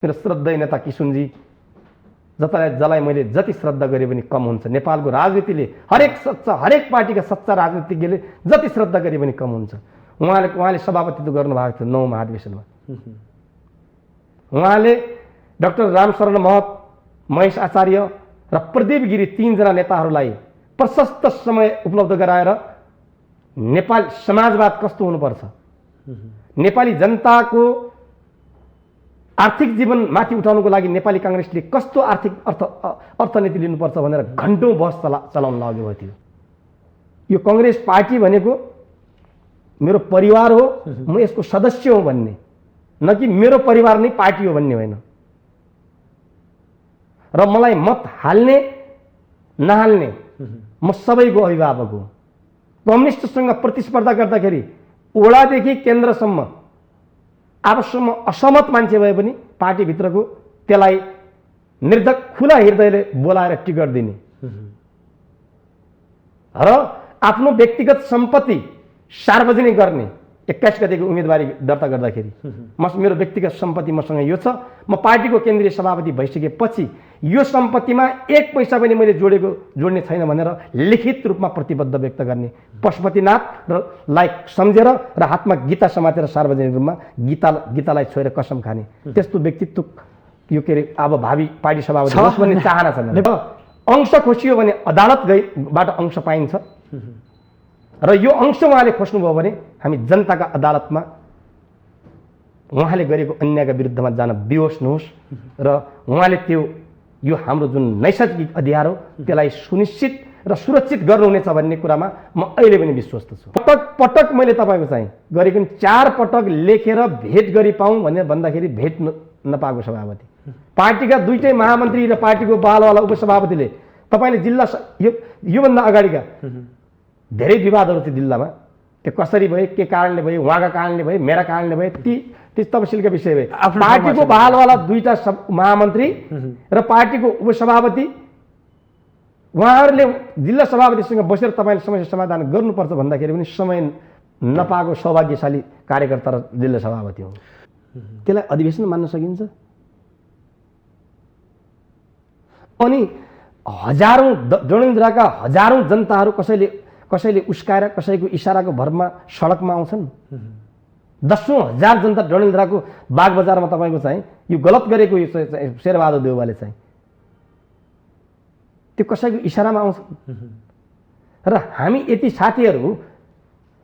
मेरो श्रद्धेय नेता किशुनजी जसलाई मैले जति श्रद्धा गरेँ पनि कम हुन्छ। नेपालको राजनीतिले हरेक पार्टीका सच्चा राजनीतिज्ञले जति श्रद्धा गरेँ पनि कम हुन्छ। उहाँले सभापतित्व गर्नुभएको थियो 9 महाधिवेशनमा। उहाँले डाक्टर रामशरण महत, महेश आचार्य र प्रदीप गिरी 3 जना नेताहरूलाई प्रशस्त समय उपलब्ध गराएर नेपाल समाजवाद कस्तो हुनुपर्छ, नेपाली जनताको आर्थिक जीवन माथि उठाउनको लागि नेपाली कांग्रेसले कस्तो आर्थिक अर्थनीति लिनुपर्छ भनेर घण्टौं बहस चलाउन लाग्यो थियो। यो कांग्रेस पार्टी भनेको मेरो परिवार हो, म यसको सदस्य हो भन्ने, न कि मेरो परिवार नै पार्टी हो भन्ने होइन। र मलाई मत हाल्ने नहाल्ने म सबैको अभिभावक हो। कम्युनिस्टसँग प्रतिस्पर्धा गर्दाखेरि ओडादेखि केन्द्रसम्म आफूसम्म असहमत मान्छे भए पनि पार्टीभित्रको त्यसलाई निर्धक खुला हृदयले बोलाएर टिकट दिने र आफ्नो व्यक्तिगत सम्पत्ति सार्वजनिक गर्ने। 21 गतेको उम्मेदवारी दर्ता गर्दाखेरि मेरो व्यक्तिगत सम्पत्ति मसँग यो छ, म पार्टीको केन्द्रीय सभापति भइसकेपछि यो सम्पत्तिमा 1 पैसा पनि मैले जोड्ने छैन भनेर लिखित रूपमा प्रतिबद्ध व्यक्त गर्ने। पशुपतिनाथ लाई सम्झेर र हातमा गीता समातेर सार्वजनिक रूपमा गीतालाई छोएर कसम खाने त्यस्तो व्यक्तित्व यो के अरे अब भावी पार्टी सभापति होस् भन्ने चाहना छ। अंश खोसियो भने अदालत गइबाट अंश पाइन्छ र यो अंश उहाँले खोज्नुभयो भने हामी जनताका अदालतमा उहाँले गरेको अन्यायका विरुद्धमा जान विवश नहोस् र उहाँले यो हाम्रो जुन नैसर्गिक अधिकार हो त्यसलाई सुनिश्चित र सुरक्षित गर्नुहुनेछ भन्ने कुरामा म अहिले पनि विश्वस्त छु। पटक मैले तपाईको चाहिँ गरेको 4 पटक लेखेर भेट गरी पाऊँ भनेर भन्दाखेरि भेट नपाएको सभापति, पार्टीका दुईटै महामन्त्री र पार्टीको बालवाला उपसभापतिले तपाईले जिल्ला योभन्दा अगाडिका धेरै विवादहरू थियो जिल्लामा, त्यो कसरी भयो, के कारणले भयो, उहाँका कारणले भयो, मेरा कारणले भयो, ती तफसिलका विषय भयो। पार्टीको बालवाला दुईटा महामन्त्री र पार्टीको उपसभापति उहाँहरूले जिल्ला सभापतिसँग बसेर तपाईले समस्या समाधान गर्नुपर्छ भन्दाखेरि पनि समय नपाएको सौभाग्यशाली कार्यकर्ता र जिल्ला सभापति हो। त्यसलाई अधिवेशन मान्न सकिन्छ? अनि हजारौं डडेलधुराका हजारौं जनताहरू कसैले उस्काएर कसैको इशाराको भरमा सडकमा आउँछन्। 10,000 जनता डडेलधुराको बाग बजारमा तपाईको चाहिँ यो गलत गरेको शेरबहादुर देउवाले चाहिँ त्यो कसैको इशारामा आउँछ र हामी यति साथीहरू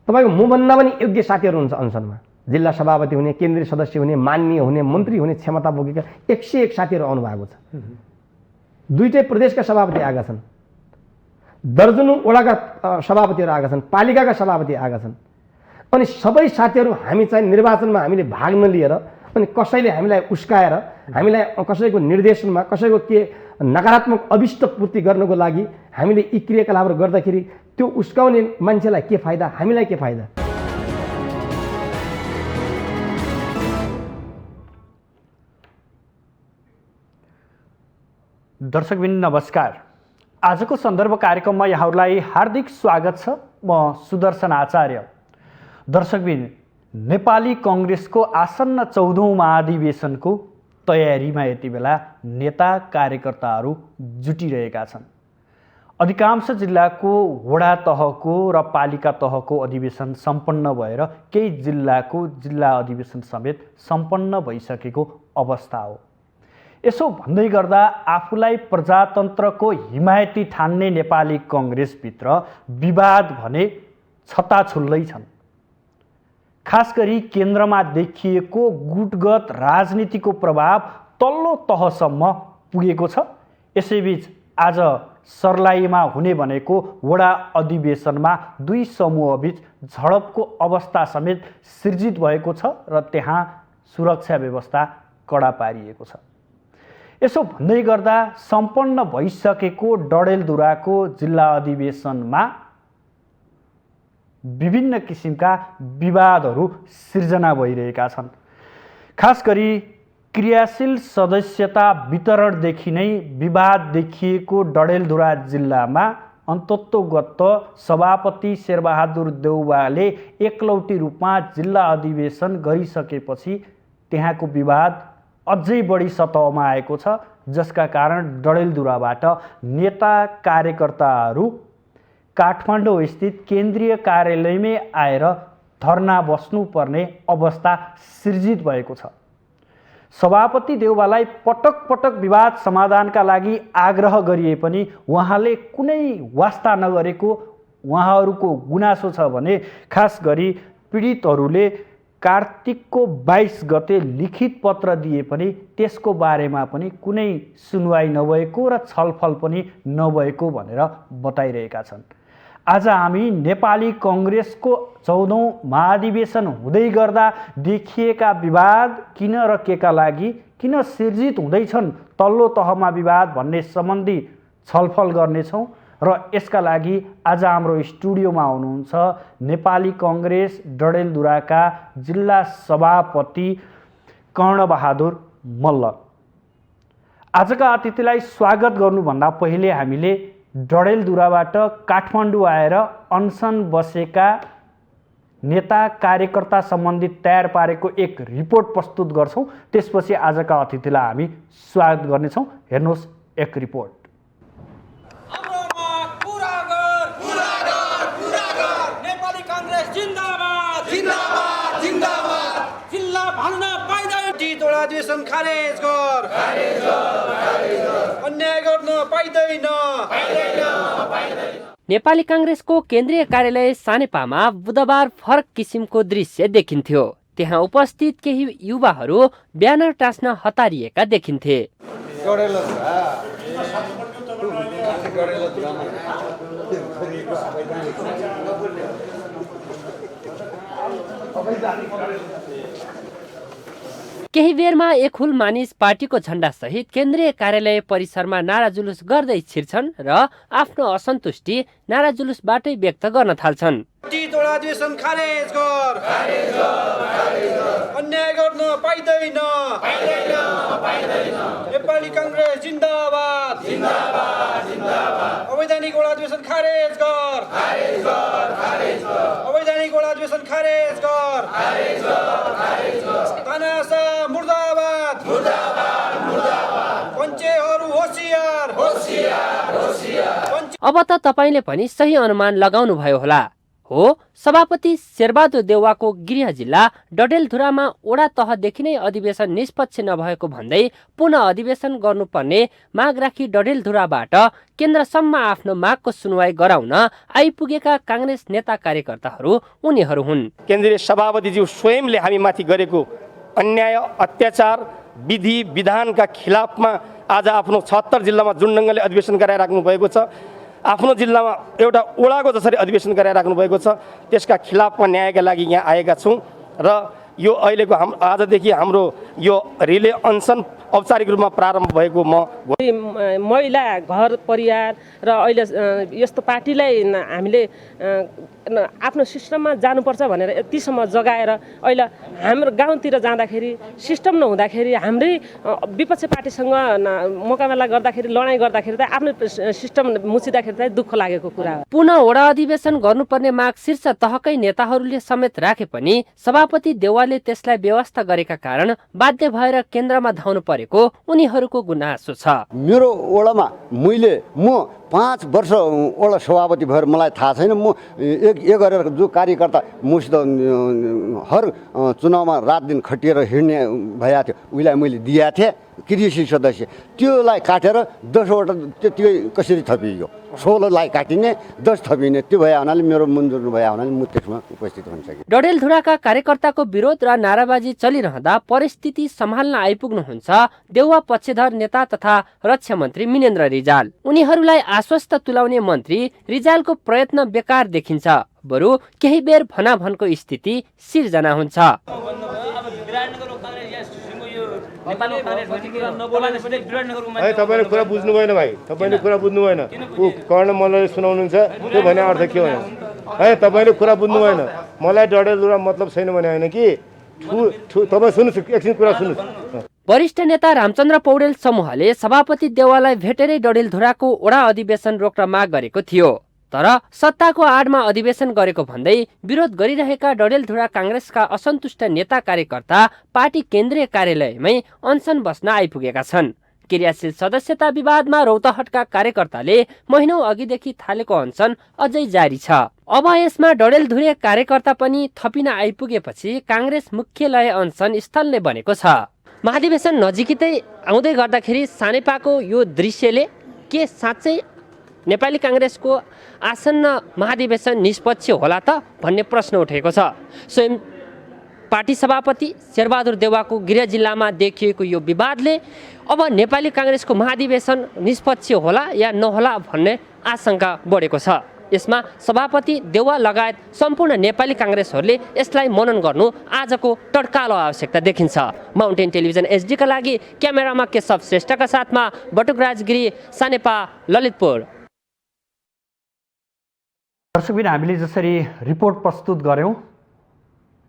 तपाईको मभन्दा पनि योग्य साथीहरू हुन्छ अनसनमा, जिल्ला सभापति हुने, केन्द्रीय सदस्य हुने, माननीय हुने, मन्त्री हुने क्षमता बोकेका 101 साथीहरू आउनु भएको छ। दुईटै प्रदेशका सभापति आएका छन्, दर्जनौं वडाका सभापतिहरू आएका छन्, पालिकाका सभापति आएका छन्। अनि सबै साथीहरू हामी चाहिँ निर्वाचनमा हामीले भाग नलिएर अनि कसैले हामीलाई उस्काएर हामीलाई कसैको निर्देशनमा कसैको के नकारात्मक अभिष्ट पूर्ति गर्नको लागि हामीले यी क्रियाकलापहरू गर्दाखेरि त्यो उस्काउने मान्छेलाई के फाइदा, हामीलाई के फाइदा? दर्शकबिन नमस्कार। आजको सन्दर्भ कार्यक्रममा यहाँहरूलाई हार्दिक स्वागत छ। म सुदर्शन आचार्य। दर्शकबिन, नेपाली कांग्रेसको आसन्न 14औं महाधिवेशनको तयारीमा यति बेला नेता कार्यकर्ताहरू जुटिरहेका छन्। अधिकांश जिल्लाको वडा तहको र पालिका तहको अधिवेशन सम्पन्न भएर केही जिल्लाको जिल्ला अधिवेशन समेत सम्पन्न भइसकेको अवस्था हो। यसो भन्दै गर्दा आफूलाई प्रजातन्त्रको हिमायती ठान्ने नेपाली कांग्रेसभित्र विवाद भने छताछुल्लै छन्। खास गरी केन्द्रमा देखिएको गुटगत राजनीतिको प्रभाव तल्लो तहसम्म पुगेको छ। यसैबीच आज सर्लाहीमा हुने भनेको वडा अधिवेशनमा दुई समूहबीच झडपको अवस्था समेत सृजित भएको छ र त्यहाँ सुरक्षा व्यवस्था कडा पारिएको छ। यसो भन्दै गर्दा सम्पन्न भइसकेको डडेलधुराको जिल्ला अधिवेशनमा विभिन्न किसिमका विवादहरू सिर्जना भइरहेका छन्। खास गरी क्रियाशील सदस्यता वितरणदेखि नै विवाद देखिएको डडेलधुरा जिल्लामा अन्ततोगत सभापति शेरबहादुर देउवाले एकलौटी रूपमा जिल्ला अधिवेशन गरिसकेपछि त्यहाँको विवाद अझै बढी सतहमा आएको छ, जसका कारण डडेलधुराबाट नेता कार्यकर्ताहरू काठमाडौँ स्थित केन्द्रीय कार्यालयमै आएर धरना बस्नुपर्ने अवस्था सिर्जित भएको छ। सभापति देउवालाई पटक पटक विवाद समाधानका लागि आग्रह गरिए पनि उहाँले कुनै वास्ता नगरेको उहाँहरूको गुनासो छ भने खास गरी पीडितहरूले कार्तिकको 22 गते लिखित पत्र दिए पनि त्यसको बारेमा पनि कुनै सुनवाई नभएको र छलफल पनि नभएको भनेर बताइरहेका छन्। आज हामी नेपाली कङ्ग्रेसको 14औं महाधिवेशन हुँदै गर्दा देखिएका विवाद किन र केका लागि किन सिर्जित हुँदैछन् तल्लो तहमा विवाद भन्ने सम्बन्धी छलफल गर्नेछौँ र यसका लागि आज हाम्रो स्टुडियोमा हुनुहुन्छ नेपाली कङ्ग्रेस डडेलधुराका जिल्ला सभापति कर्णबहादुर मल्ल। आजका अतिथिलाई स्वागत गर्नुभन्दा पहिले हामीले डडेलधुराबाट काठमाडौँ आएर अनसन बसेका नेता कार्यकर्ता सम्बन्धी तयार पारेको एक रिपोर्ट प्रस्तुत गर्छौँ। त्यसपछि आजका अतिथिलाई हामी स्वागत गर्नेछौँ। हेर्नुहोस् एक रिपोर्ट। अधिवेशन खारेज गर, अन्याय गर्न पाइदैन। नेपाली काङ्ग्रेसको केन्द्रीय कार्यालय सानेपामा बुधबार फरक किसिमको दृश्य देखिन्थ्यो। त्यहाँ उपस्थित केही युवाहरू ब्यानर टाँस्न हतारिएका देखिन्थे। केही बेरमा एक हुल मानिस पार्टीको झण्डा सहित केन्द्रीय कार्यालय परिसरमा नारा जुलुस गर्दै छिर्छन् र आफ्नो असन्तुष्टि नारा जुलुसबाटै व्यक्त गर्न थाल्छन्। अधिवेशन खारेज गर, अन्याय गर्न पाइदैन। नेपाली काङ्ग्रेस जिन्दाबाद, अवैधानिक अधिवेशन खारेज गर, अवैधानिक अधिवेशन खारेज गर। तानाशाह मुर्दाबाद, पञ्चेहरू होसियार। अब त तपाईले पनि सही अनुमान लगाउनु भयो होला। हो, सभापति शेरबहादुर देउवाको गृह जिल्ला डडेलधुरामा ओडा तहदेखि नै अधिवेशन निष्पक्ष नभएको भन्दै पुनः अधिवेशन गर्नुपर्ने माग राखी डडेलधुराबाट केन्द्रसम्म आफ्नो मागको सुनवाई गराउन आइपुगेका काङ्ग्रेस नेता कार्यकर्ताहरू उनीहरू हुन्। केन्द्रीय सभापतिज्यू स्वयंले हामी माथि गरेको अन्याय अत्याचार विधि विधानका खिलाफमा आज आफ्नो 76 जिल्लामा जुन ढङ्गले अधिवेशन गराइराख्नु भएको छ, आफ्नो जिल्लामा एउटा ओडाको जसरी अधिवेशन गराइराख्नु भएको छ, त्यसका खिलाफमा न्यायका लागि यहाँ आएका छौँ र यो अहिलेको आजदेखि हाम्रो यो रिले अनसन औपचारिक रूपमा प्रारम्भ भएको महिला घर परिवार र अहिले यस्तो पार्टीलाई हामीले आफ्नो सिस्टममा जानुपर्छ भनेर यतिसम्म जगाएर अहिले हाम्रो गाउँतिर जाँदाखेरि सिस्टम नहुँदाखेरि हाम्रै विपक्ष पार्टीसँग मोकाबिला गर्दाखेरि लडाइँ गर्दाखेरि त आफ्नो सिस्टम मुछिँदाखेरि चाहिँ दुःख लागेको कुरा हो। पुनः वडा अधिवेशन गर्नुपर्ने माग शीर्ष तहकै नेताहरूले समेत राखे पनि सभापति देउवाले त्यसलाई व्यवस्था गरेका कारण बाध्य भएर केन्द्रमा धाउनु परेको उनीहरूको गुनासो छ। मेरो ओडामा म 5 वर्ष ओडा सभापति भएर मलाई थाहा छैन। म एक गरेर जो कार्यकर्ता मसित हर चुनावमा रात दिन खटिएर हिँड्ने भएका थियो उसलाई मैले दिएका थिएँ कृषि सदस्य, त्योलाई काटेर 10वटा त्यतिकै कसरी थपियो, 16लाई काटिने 10 थपिने, त्यो भए हुनाले मेरो मन्जुर नभए हुनाले म त्यसमा उपस्थित हुन सकेँ। डडेलधुराका कार्यकर्ताको विरोध र नाराबाजी चलिरहँदा परिस्थिति सम्हाल्न आइपुग्नुहुन्छ देउवा पक्षधर नेता तथा रक्षा मन्त्री मिनेन्द्र रिजाल। उनीहरूलाई आश्वस्त तुल्याउने मन्त्री रिजालको प्रयत्न बेकार देखिन्छ, बरु केही बेर भनाभनको स्थिति सिर्जना हुन्छ। तपाईँले कुरा बुझ्नु भएन भाइ, तपाईँले कुरा बुझ्नु भएन। ऊ कर्ण मल्लले सुनाउनुहुन्छ त्यो भने अर्थ के हो? तपाईँले कुरा बुझ्नु भएन। मलाई डडेलधुरा मतलब छैन भने होइन कि तपाईँ सुन्नुहोस्, एकछिन कुरा सुन्नुहोस्। वरिष्ठ नेता रामचन्द्र पौडेल समूहले सभापति देउवालाई भेटेरै डडेलधुराको वडा अधिवेशन रोक्न माग गरेको थियो, तर सत्ताको आडमा अधिवेशन गरेको भन्दै विरोध गरिरहेका डडेलधुरा काङ्ग्रेसका असन्तुष्ट नेता कार्यकर्ता पार्टी केन्द्रीय कार्यालयमै अनसन बस्न आइपुगेका छन्। क्रियाशील सदस्यता विवादमा रौतहटका कार्यकर्ताले महिनौ अघिदेखि थालेको अनसन अझै जारी छ। अब यसमा डडेलधुरे कार्यकर्ता पनि थपिन आइपुगेपछि काङ्ग्रेस मुख्यालय अनसन स्थल नै बनेको छ। महाधिवेशन नजिकै आउँदै गर्दाखेरि सानेपाको यो दृश्यले के साँच्चै नेपाली काङ्ग्रेसको आसन्न महाधिवेशन निष्पक्ष होला त भन्ने प्रश्न उठेको छ। स्वयं पार्टी सभापति शेरबहादुर देउवाको गृह जिल्लामा देखिएको यो विवादले अब नेपाली काङ्ग्रेसको महाधिवेशन निष्पक्ष होला या नहोला भन्ने आशंका बढेको छ। यसमा सभापति देउवा लगायत सम्पूर्ण नेपाली काङ्ग्रेसहरूले यसलाई मनन गर्नु आजको तड्कालो आवश्यकता देखिन्छ। माउन्टेन टेलिभिजन एचडीका लागि क्यामेरामा केशव श्रेष्ठका साथमा बटुकराज गिरी, सानेपा, ललितपुर। दर्शकबिन, हामीले जसरी रिपोर्ट प्रस्तुत गऱ्यौँ,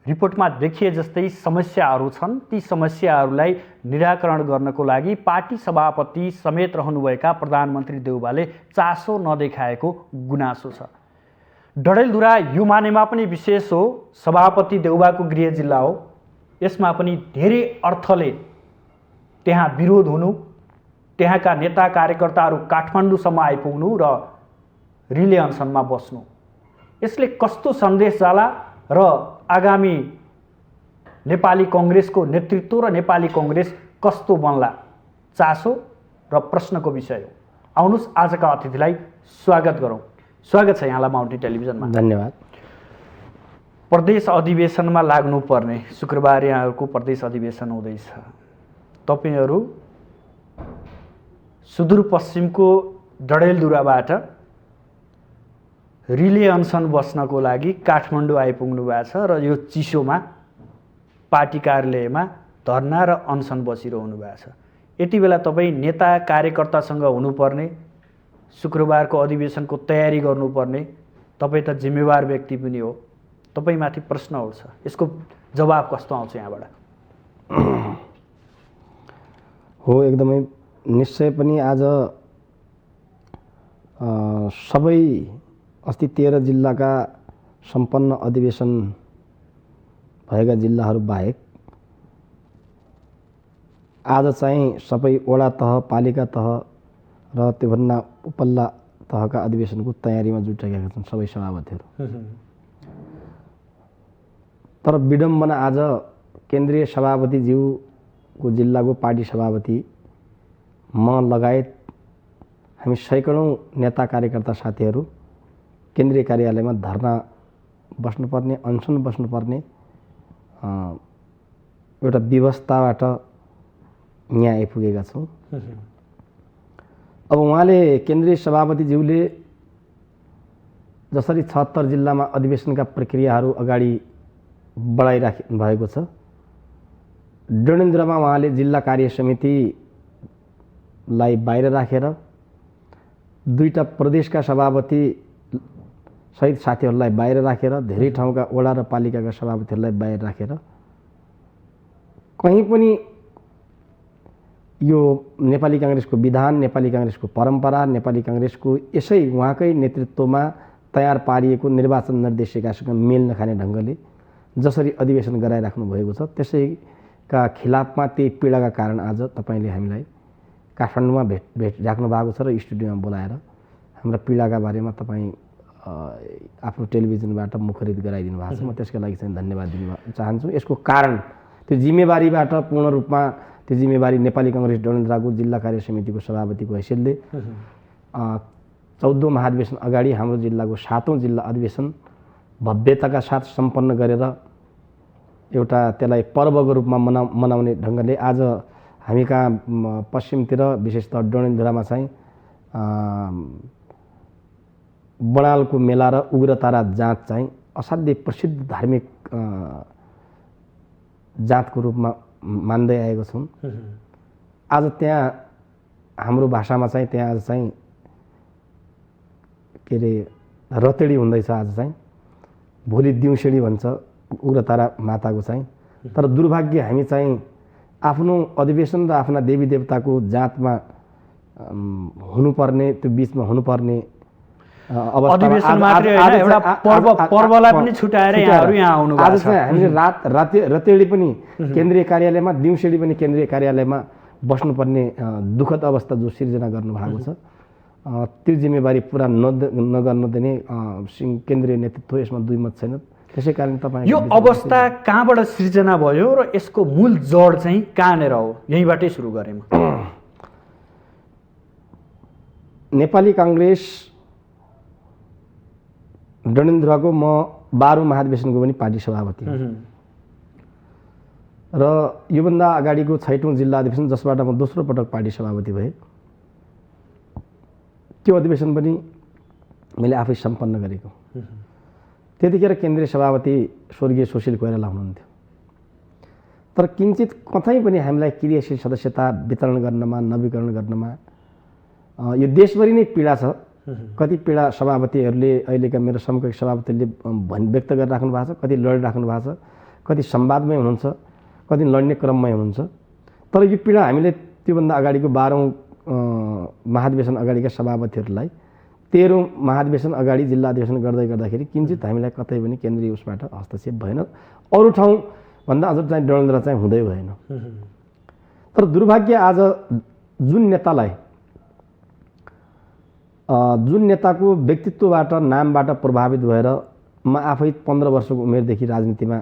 रिपोर्टमा देखिए जस्तै समस्याहरू छन्। ती समस्याहरूलाई निराकरण गर्नको लागि पार्टी सभापति समेत रहनुभएका प्रधानमन्त्री देउवाले चासो नदेखाएको गुनासो छ। डडेलधुरा यो मानेमा पनि विशेष हो, सभापति देउवाको गृह जिल्ला हो। यसमा पनि धेरै अर्थले त्यहाँ विरोध हुनु, त्यहाँका नेता कार्यकर्ताहरू काठमाडौँसम्म आइपुग्नु र रिले अनसनमा बस्नु, यसले कस्तो सन्देश जाला र आगामी नेपाली कङ्ग्रेसको नेतृत्व र नेपाली कङ्ग्रेस कस्तो बन्ला, चासो र प्रश्नको विषय हो। आउनुहोस् आजका अतिथिलाई स्वागत गरौँ। स्वागत छ यहाँलाई माउन्टेन टेलिभिजनमा। धन्यवाद। प्रदेश अधिवेशनमा लाग्नुपर्ने शुक्रबार यहाँहरूको प्रदेश अधिवेशन हुँदैछ। तपाईहरू सुदूरपश्चिमको डडेलधुराबाट रिले अनसन बस्नको लागि काठमाडौँ आइपुग्नु भएको छ र यो चिसोमा पार्टी कार्यालयमा धरना र अनसन बसिरहनु भएको छ। यति बेला तपाईँ नेता कार्यकर्तासँग हुनुपर्ने, शुक्रबारको अधिवेशनको तयारी गर्नुपर्ने, तपाईँ त जिम्मेवार व्यक्ति पनि हो। तपाईँमाथि प्रश्न उठ्छ, यसको जवाब कस्तो आउँछ यहाँबाट? हो, एकदमै निश्चय पनि आज सबै अस्ति 13 जिल्लाका सम्पन्न अधिवेशन भएका जिल्लाहरू बाहेक आज चाहिँ सबै वडा तह, पालिका तह र त्योभन्दा उपल्ला तहका अधिवेशनको तयारीमा जुटिरहेका छन् सबै सभापतिहरू। तर विडम्बना आज केन्द्रीय सभापतिज्यूको जिल्लाको पार्टी सभापति म लगायत हामी सैकडौँ नेता कार्यकर्ता साथीहरू केन्द्रीय कार्यालयमा धरना बस्नुपर्ने, अनसन बस्नुपर्ने एउटा व्यवस्थाबाट यहाँ आइपुगेका छौँ। अब उहाँले केन्द्रीय सभापतिज्यूले जसरी 76 जिल्लामा अधिवेशनका प्रक्रियाहरू अगाडि बढाइराख्नु भएको छ, डडेलधुरामा उहाँले जिल्ला कार्य समितिलाई बाहिर राखेर दुईटा प्रदेशका सभापति सहित साथीहरूलाई बाहिर राखेर, धेरै ठाउँका वडा र पालिकाका सभापतिहरूलाई बाहिर राखेर कहीँ पनि यो नेपाली काङ्ग्रेसको विधान, नेपाली काङ्ग्रेसको परम्परा, नेपाली काङ्ग्रेसको यसै उहाँकै नेतृत्वमा तयार पारिएको निर्वाचन निर्देशिकासँग मेल नखाने ढङ्गले जसरी अधिवेशन गराइराख्नु भएको छ, त्यसैका खिलाफमा त्यही पीडाका कारण आज तपाईँले हामीलाई काठमाडौँमा भेट राख्नु भएको छ र स्टुडियोमा बोलाएर हाम्रा पीडाका बारेमा तपाईँ आफ्नो टेलिभिजनबाट मुखरित गराइदिनु भएको छ। म त्यसका लागि चाहिँ धन्यवाद दिन चाहन्छु। यसको कारण त्यो जिम्मेवारीबाट पूर्ण रूपमा त्यो जिम्मेवारी नेपाली काङ्ग्रेस डडेलधुराको जिल्ला कार्य समितिको सभापतिको हैसियतले 14औं महाधिवेशन अगाडि हाम्रो जिल्लाको 7औं जिल्ला अधिवेशन भव्यताका साथ सम्पन्न गरेर एउटा त्यसलाई पर्वको रूपमा मनाउने ढङ्गले आज हामी कहाँ पश्चिमतिर विशेषतः डडेलधुरामा चाहिँ बडालको मेला र उग्रतारा जाँच चाहिँ असाध्यै प्रसिद्ध धार्मिक जाँचको रूपमा मान्दै आएको छौँ। आज त्यहाँ हाम्रो भाषामा चाहिँ त्यहाँ आज चाहिँ के अरे रतेडी हुँदैछ। आज चाहिँ भोलि दिउँसेडी भन्छ उग्रतारा माताको चाहिँ। तर दुर्भाग्य हामी चाहिँ आफ्नो अधिवेशन र आफ्ना देवी देवताको जातमा हुनुपर्ने, त्यो बिचमा हुनुपर्ने अधिवेशन मात्रै होइन, एउटा पर्वलाई पनि छुटाएर यहाँहरू यहाँ आउनु भएको आज छ। चाहिँ हामीले रतेडी पनि केन्द्रीय कार्यालयमा, दिउँसेडी पनि केन्द्रीय कार्यालयमा बस्नुपर्ने दुःखद अवस्था जो सिर्जना गर्नुभएको छ, त्यो जिम्मेवारी पुरा नगर्न दिने केन्द्रीय नेतृत्व यसमा दुई मत छैन। त्यसै कारण तपाईँ यो अवस्था कहाँबाट सिर्जना भयो र यसको मूल जड चाहिँ कहाँनिर हो, यहीँबाटै सुरु गरेँ म। नेपाली काङ्ग्रेस डडेलधुराको म 12औं महाधिवेशनको पनि पार्टी सभापति र योभन्दा अगाडिको 6औं जिल्ला अधिवेशन जसबाट म दोस्रो पटक पार्टी सभापति भएँ, त्यो अधिवेशन पनि मैले आफै सम्पन्न गरेको। त्यतिखेर केन्द्रीय सभापति स्वर्गीय सुशील कोइराला हुनुहुन्थ्यो। तर किञ्चित कतै पनि हामीलाई क्रियाशील सदस्यता वितरण गर्नमा, नवीकरण गर्नमा यो देशभरि नै पीडा छ। कति पीडा सभापतिहरूले, अहिलेका मेरो समकक्ष सभापतिले व्यक्त गरिराख्नु भएको छ, कति लडिराख्नु भएको छ, कति संवादमै हुनुहुन्छ, कति लड्ने क्रममै हुनुहुन्छ। तर यो पीडा हामीले त्योभन्दा अगाडिको 12औं महाधिवेशन अगाडिका सभापतिहरूलाई 13औं महाधिवेशन अगाडि जिल्ला अधिवेशन गर्दाखेरि किञ्चित हामीलाई कतै पनि केन्द्रीय उसबाट हस्तक्षेप भएन। अरू ठाउँभन्दा अझ चाहिँ डडेलधुरा चाहिँ हुँदै भएन। तर दुर्भाग्य आज जुन नेताको व्यक्तित्वबाट, नामबाट प्रभावित भएर म आफै 15 वर्षको उमेरदेखि राजनीतिमा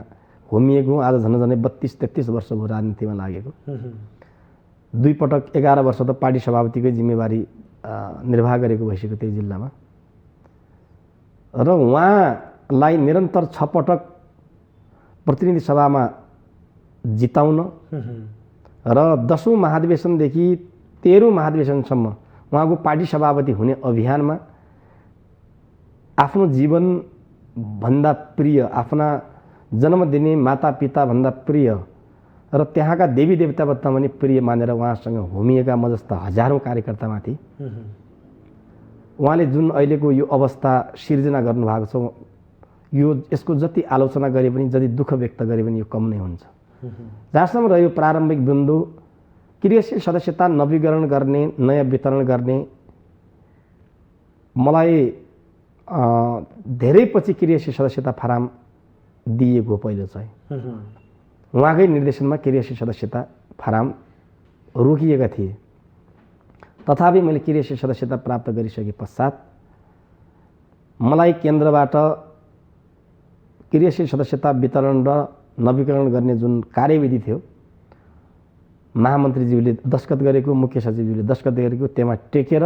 होमिएको, आज झन्डै 32-33 वर्ष भयो राजनीतिमा लागेको। 2 पटक 11 वर्ष त पार्टी सभापतिकै जिम्मेवारी निर्वाह गरेको भइसक्यो त्यही जिल्लामा। र उहाँलाई निरन्तर 6 पटक प्रतिनिधि सभामा जिताउन र 10औं महाधिवेशनदेखि 13औं महाधिवेशनसम्म उहाँको पार्टी सभापति हुने अभियानमा आफ्नो जीवनभन्दा प्रिय, आफ्ना जन्म दिने मातापिताभन्दा प्रिय र त्यहाँका देवी देवताभन्दा पनि प्रिय मानेर उहाँसँग होमिएका म जस्ता हजारौँ कार्यकर्तामाथि उहाँले जुन अहिलेको यो अवस्था सिर्जना गर्नुभएको छ, यसको जति आलोचना गरे पनि, जति दुःख व्यक्त गरे पनि यो कम नै हुन्छ। जहाँसम्म रह्यो प्रारम्भिक बिन्दु, क्रियाशील सदस्यता नवीकरण गर्ने, नयाँ वितरण गर्ने, मलाई धेरै पछि क्रियाशील सदस्यता फारम दिएको पहिलो चाहिँ उहाँकै निर्देशनमा क्रियाशील सदस्यता फारम रोकिएका थिए। तथापि मैले क्रियाशील सदस्यता प्राप्त गरिसके पश्चात मलाई केन्द्रबाट क्रियाशील सदस्यता वितरण र नवीकरण गर्ने जुन कार्यविधि थियो, महामन्त्रीज्यूले दस्तखत गरेको, मुख्य सचिवज्यूले दस्तखत गरेको, त्यसमा टेकेर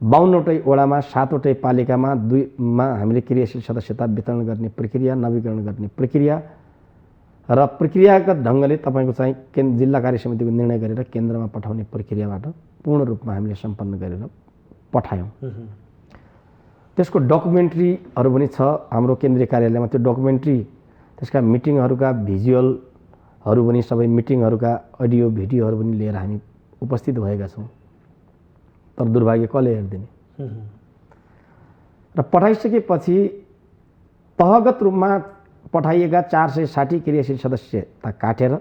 52वटै वडामा 7वटै पालिकामा 2मा हामीले क्रियाशील सदस्यता वितरण गर्ने प्रक्रिया, नवीकरण गर्ने प्रक्रिया र प्रक्रियागत ढङ्गले तपाईँको चाहिँ जिल्ला कार्य समितिको निर्णय गरेर केन्द्रमा पठाउने प्रक्रियाबाट पूर्ण रूपमा हामीले सम्पन्न गरेर पठायौँ। त्यसको डकुमेन्ट्रीहरू पनि छ हाम्रो केन्द्रीय कार्यालयमा। त्यो डकुमेन्ट्री, त्यसका मिटिङहरूका भिजुअलहरू पनि, सबै मिटिङहरूका अडियो भिडियोहरू पनि लिएर हामी उपस्थित भएका छौँ। तर दुर्भाग्य कसले हेरिदिने। र पठाइसकेपछि तहगत रूपमा पठाइएका 460 क्रियाशील सदस्यता काटेर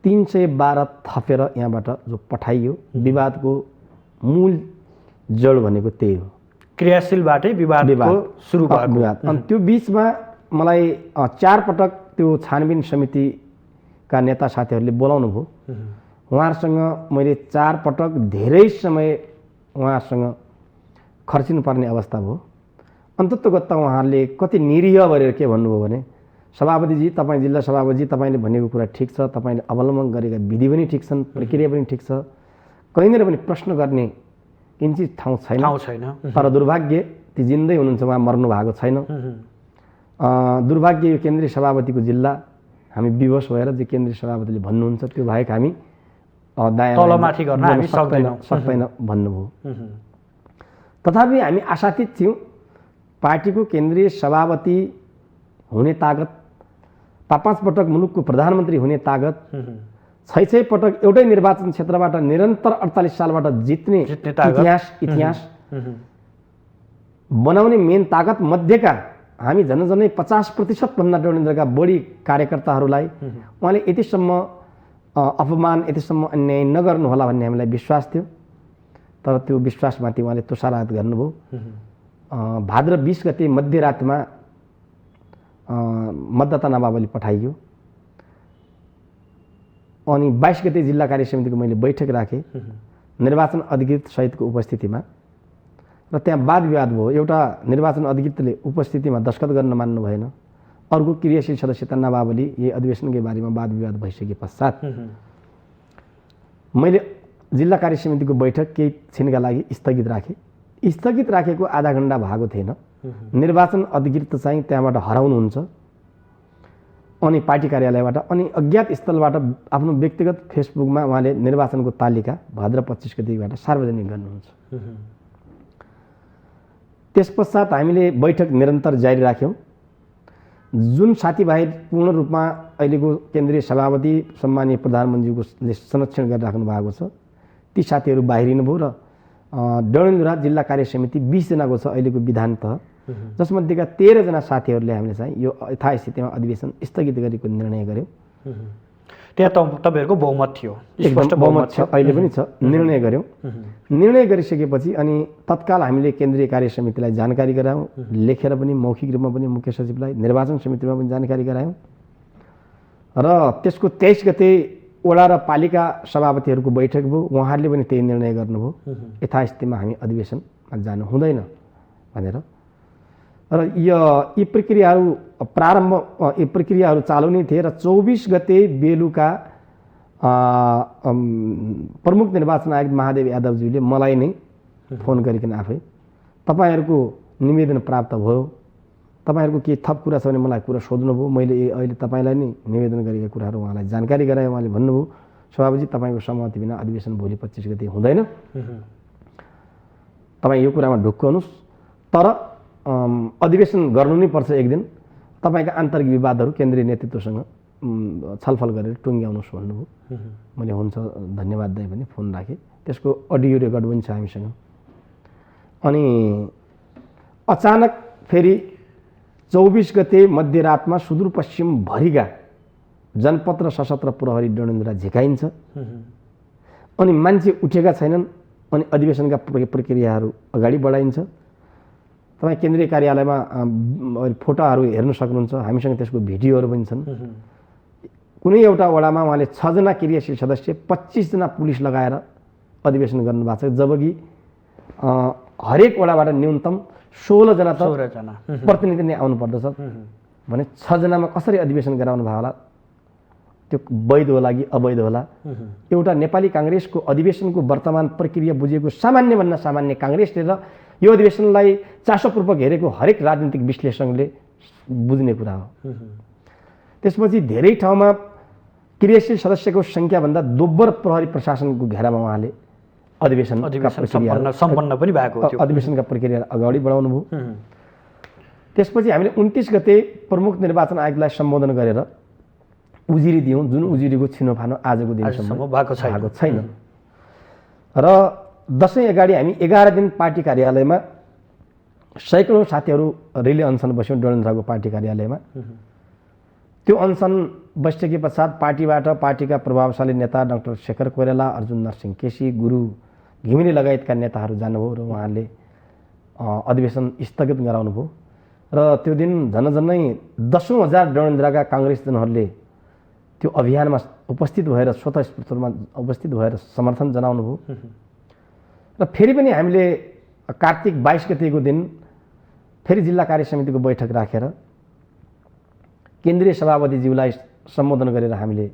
312 थपेर यहाँबाट जो पठाइयो, विवादको मूल जड भनेको त्यही हो। क्रियाशीलबाटै विवादको सुरु भएको विवाद। अनि त्यो बिचमा मलाई 4 पटक त्यो छानबिन समितिका नेता साथीहरूले बोलाउनु भयो। उहाँहरूसँग मैले 4 पटक धेरै समय उहाँहरूसँग खर्चिनुपर्ने अवस्था भयो। अन्ततोगत्ता उहाँहरूले कति निरीह गरेर के भन्नुभयो भने, सभापतिजी, तपाईँ जिल्ला सभापतिजी, तपाईँले भनेको कुरा ठिक छ, तपाईँले अवलम्बन गरेका विधि पनि ठिक छन्, प्रक्रिया पनि ठिक छ, कहीँनिर पनि प्रश्न गर्ने किञ्चित ठाउँ छैन। तर दुर्भाग्य ती जिन्दै हुनुहुन्छ, उहाँ मर्नु भएको छैन। दुर्भाग्य यो केन्द्रीय सभापतिको जिल्ला, हामी विवश भएर जे केन्द्रीय सभापतिले भन्नुहुन्छ त्यो बाहेक हामी तलमाथि गर्न हामी सक्दैन भन्नुभयो। तथापि हामी आशातीत थियौँ। पार्टीको केन्द्रीय सभापति हुने तागत, 5 पटक मुलुकको प्रधानमन्त्री हुने तागत, 6 पटक एउटै निर्वाचन क्षेत्रबाट निरन्तर 48 सालबाट जित्ने इतिहास बनाउने मेन तागत मध्येका हामी झन्डै 50% भन्दा डडेलधुराका बढी कार्यकर्ताहरूलाई उहाँले यतिसम्म अपमान, यतिसम्म अन्याय नगर्नुहोला भन्ने हामीलाई विश्वास थियो। तर त्यो विश्वासमाथि उहाँले तुषारघात गर्नुभयो। भाद्र 20 गते मध्यरातमा मतदाता नामावली पठाइयो अनि 22 गते जिल्ला कार्य समितिको मैले बैठक राखेँ निर्वाचन अधिकृत सहितको उपस्थितिमा र त्यहाँ वाद विवाद भयो। एउटा निर्वाचन अधिकृतले उपस्थितिमा दस्तखत गर्न मान्नु भएन, अर्को क्रियाशील सदस्यता नामावली यही अधिवेशनकै बारेमा वाद विवाद भइसके पश्चात मैले जिल्ला कार्य समितिको बैठक केही छिनका लागि स्थगित राखेँ। स्थगित राखेको आधा घण्टा भएको थिएन, निर्वाचन अधिकृत चाहिँ त्यहाँबाट हराउनुहुन्छ अनि पार्टी कार्यालयबाट अनि अज्ञात स्थलबाट आफ्नो व्यक्तिगत फेसबुकमा उहाँले निर्वाचनको तालिका भाद्र 25 गतेबाट सार्वजनिक गर्नुहुन्छ। त्यस पश्चात हामीले बैठक निरन्तर जारी राख्यौँ। जुन साथीभाइ पूर्ण रूपमा अहिलेको केन्द्रीय सभापति सम्मानीय प्रधानमन्त्रीले संरक्षण गरिराख्नु भएको छ ती साथीहरू बाहिरिनु भयो र डडेलधुरा जिल्ला कार्य समिति 20 जनाको छ अहिलेको विधान तह, जसमध्येका 13 जना साथीहरूले हामीले चाहिँ यो यथास्थितिमा अधिवेशन स्थगित गरेको निर्णय गर्यौँ। त्यहाँ तपाईँहरूको बहुमत थियो, स्पष्ट बहुमत छ, अहिले पनि छ। निर्णय गर्यौँ। निर्णय गरिसकेपछि अनि तत्काल हामीले केन्द्रीय कार्य समितिलाई जानकारी गरायौँ, लेखेर पनि मौखिक रूपमा पनि मुख्य सचिवलाई, निर्वाचन समितिमा पनि जानकारी गरायौँ र त्यसको 23 गते वडा र पालिका सभापतिहरूको बैठक भयो। उहाँहरूले पनि त्यही निर्णय गर्नुभयो, यथास्थितिमा हामी अधिवेशनमा जानु हुँदैन भनेर। र यी प्रक्रियाहरू यी प्रक्रियाहरू चालु नै थिए र 24 गते बेलुका प्रमुख निर्वाचन आयुक्त महादेव यादवज्यूले मलाई नै फोन गरिकन आफै तपाईँहरूको निवेदन प्राप्त भयो, तपाईँहरूको के थप कुरा छ भने मलाई कुरा सोध्नुभयो। मैले अहिले तपाईँलाई नै निवेदन गरेका कुराहरू उहाँलाई जानकारी गराएँ। उहाँले भन्नुभयो सभापति तपाईँको सहमति बिना अधिवेशन भोलि 25 गते हुँदैन, तपाईँ यो कुरामा ढुक्क हुनुहोस्, तर अधिवेशन गर्नु नै पर्छ एक दिन, तपाईँका आन्तरिक विवादहरू केन्द्रीय नेतृत्वसँग छलफल गरेर टुङ्ग्याउनुहोस् भन्नुभयो। मैले हुन्छ धन्यवाद दाइ भने फोन राखेँ। त्यसको अडियो रेकर्ड पनि छ हामीसँग। अनि अचानक फेरि 24 गते मध्यरातमा सुदूरपश्चिमभरिका जनपद र सशस्त्र प्रहरी डडेलधुरा झिकाइन्छ अनि मान्छे उठेका छैनन् अनि अधिवेशनका प्रक्रियाहरू अगाडि बढाइन्छ। तपाईँ केन्द्रीय कार्यालयमा फोटोहरू हेर्न सक्नुहुन्छ, हामीसँग त्यसको भिडियोहरू पनि छन्। कुनै एउटा वडामा उहाँले 6 जना क्रियाशील सदस्य 25 जना पुलिस लगाएर अधिवेशन गर्नुभएको छ, जबकि हरेक वडाबाट न्यूनतम 16 जना त प्रतिनिधि नै आउनुपर्दछ भने 6 जनामा कसरी अधिवेशन गराउनु भयो होला? त्यो वैध होला कि अवैध होला? एउटा नेपाली काङ्ग्रेसको अधिवेशनको वर्तमान प्रक्रिया बुझेको सामान्यभन्दा सामान्य काङ्ग्रेसले र यो अधिवेशनलाई चासोपूर्वक हेरेको हरेक राजनीतिक विश्लेषकले बुझ्ने कुरा हो। त्यसपछि धेरै ठाउँमा क्रियाशील सदस्यको सङ्ख्याभन्दा दोब्बर प्रहरी प्रशासनको घेरामा उहाँले अधिवेशनका प्रक्रिया अगाडि बढाउनु भयो। त्यसपछि हामीले 29 गते प्रमुख निर्वाचन आयोगलाई सम्बोधन गरेर उजुरी दियौँ, जुन उजुरीको छिनोफानो आजको दिनसम्म भएको छैन। र दसैँ अगाडि हामी 11 दिन पार्टी कार्यालयमा सैकडौँ साथीहरू रिले अनसन बस्यौँ डडेलधुराको पार्टी कार्यालयमा। त्यो अनसन बसिसके पश्चात पार्टीबाट पार्टीका प्रभावशाली नेता डाक्टर शेखर कोइराला, अर्जुन नरसिंह केसी, गुरु घिमिरे लगायतका नेताहरू जानुभयो र उहाँहरूले अधिवेशन स्थगित गराउनु भयो। र त्यो दिन झन्नै 10,000 डडेलधुराका काङ्ग्रेसजनहरूले त्यो अभियानमा उपस्थित भएर स्वतस्फूर्त रूपमा उपस्थित भएर समर्थन जनाउनु भयो। र फेरि पनि हामीले कार्तिक 22 गतेको दिन फेरि जिल्ला कार्य समितिको बैठक राखेर केन्द्रीय सभापतिज्यूलाई सम्बोधन गरेर हामीले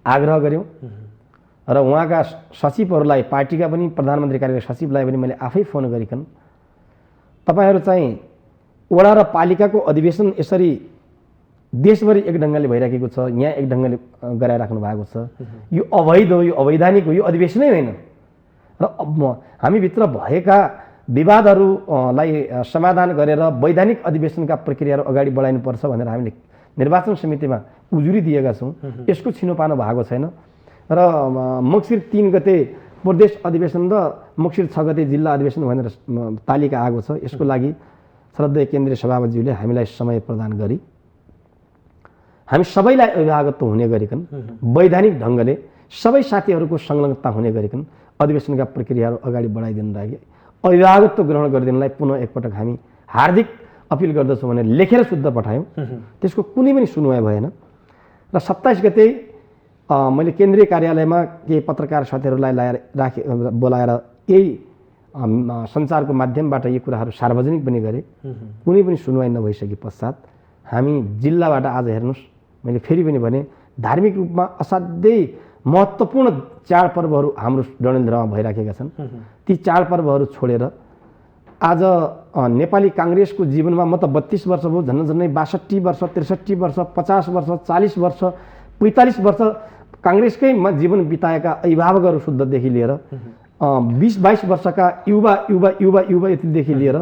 आग्रह गऱ्यौँ र उहाँका सचिवहरूलाई, पार्टीका पनि प्रधानमन्त्री कार्यालय सचिवलाई पनि मैले आफै फोन गरिकन तपाईँहरू चाहिँ वडा र पालिकाको अधिवेशन यसरी देशभरि एक ढङ्गले भइराखेको छ, यहाँ एक ढङ्गले गराइराख्नु भएको छ, यो अवैध हो, यो अवैधानिक हो, यो अधिवेशनै होइन र हामीभित्र भएका विवादहरूलाई समाधान गरेर वैधानिक अधिवेशनका प्रक्रियाहरू अगाडि बढाइनुपर्छ भनेर हामीले निर्वाचन समितिमा उजुरी दिएका छौँ। यसको छिनोपानो भएको छैन र मक्सिर 3 गते प्रदेश अधिवेशन र मक्सिर 6 गते जिल्ला अधिवेशन भनेर तालिका आएको छ। यसको लागि श्रद्धेय केन्द्रीय सभापतिज्यूले हामीलाई समय प्रदान गरी हामी सबैलाई अभिभावकत्व हुने गरिकन वैधानिक ढङ्गले सबै साथीहरूको संलग्नता हुने गरिकन अधिवेशनका प्रक्रियाहरू अगाडि बढाइदिनु लागि अभिभावकत्व ग्रहण गरिदिनलाई पुनः एकपटक हामी हार्दिक अपिल गर्दछौँ भने लेखेर शुद्ध पठायौँ। त्यसको कुनै पनि सुनवाई भएन र 27 गते मैले केन्द्रीय कार्यालयमा केही पत्रकार साथीहरूलाई बोलाएर यही सञ्चारको माध्यमबाट यी कुराहरू सार्वजनिक पनि गरेँ। कुनै पनि सुनवाई नभइसके पश्चात हामी जिल्लाबाट आज हेर्नुहोस्, मैले फेरि पनि भने धार्मिक रूपमा असाध्यै महत्त्वपूर्ण चाडपर्वहरू हाम्रो डडेलधुरामा भइराखेका छन्। ती चाडपर्वहरू छोडेर आज नेपाली काङ्ग्रेसको जीवनमा म त 32 वर्ष भयो, झन्डै 62 वर्ष, 63 वर्ष, 50 वर्ष, 40 वर्ष, 45 वर्ष काङ्ग्रेसकै जीवन बिताएका अभिभावकहरू शुद्धदेखि लिएर 20-22 वर्षका युवा यतिदेखि लिएर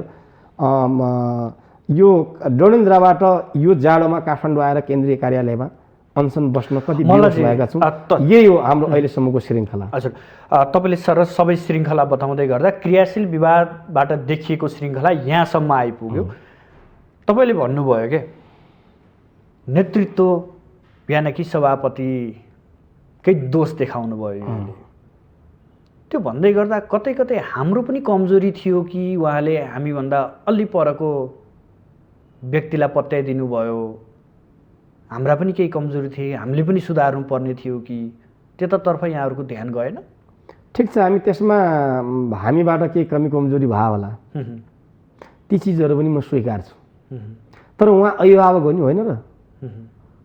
यो डडेलधुराबाट यो जाडोमा काठमाडौँ आएर केन्द्रीय कार्यालयमा अनसन बस्न कति विवश भएका छौँ। यही हो हाम्रो अहिलेसम्मको श्रृङ्खला। हजुर, तपाईँले सरस सबै श्रृङ्खला बताउँदै गर्दा क्रियाशील विवादबाट देखिएको श्रृङ्खला यहाँसम्म आइपुग्यो। तपाईँले भन्नुभयो के नेतृत्व बिहान कि सभापतिकै दोष देखाउनु भयो यहाँले। त्यो भन्दै गर्दा कतै कतै हाम्रो पनि कमजोरी थियो कि उहाँले हामीभन्दा अलि परको व्यक्तिलाई पत्याइदिनु भयो, हाम्रा पनि केही कमजोरी थिए, हामीले पनि सुधार्नु पर्ने थियो कि त्यतातर्फ यहाँहरूको ध्यान गएन? ठिक छ, हामी त्यसमा हामीबाट केही कमी कमजोरी भयो होला, ती चिजहरू पनि म स्वीकार्छु। तर उहाँ अभिभावक हो नि, होइन र?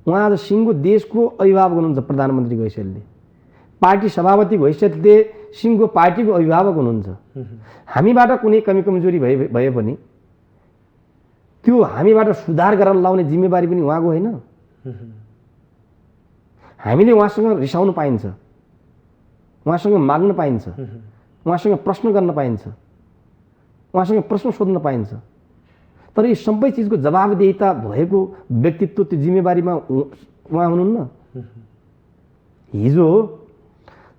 उहाँ आज सिङ्गो देशको अभिभावक हुनुहुन्छ, प्रधानमन्त्रीको हैसियतले, पार्टी सभापतिको हैसियतले सिङ्गो पार्टीको अभिभावक हुनुहुन्छ। हामीबाट कुनै कमी कमजोरी भए पनि त्यो हामीबाट सुधार गरेर लाउने जिम्मेवारी पनि उहाँको होइन। हामीले उहाँसँग रिसाउनु पाइन्छ, उहाँसँग माग्न पाइन्छ, उहाँसँग प्रश्न गर्न पाइन्छ, उहाँसँग प्रश्न सोध्न पाइन्छ। तर यी सबै चिजको जवाबदेहिता भएको व्यक्तित्व, त्यो जिम्मेवारीमा उहाँ हुनुहुन्न। हिजो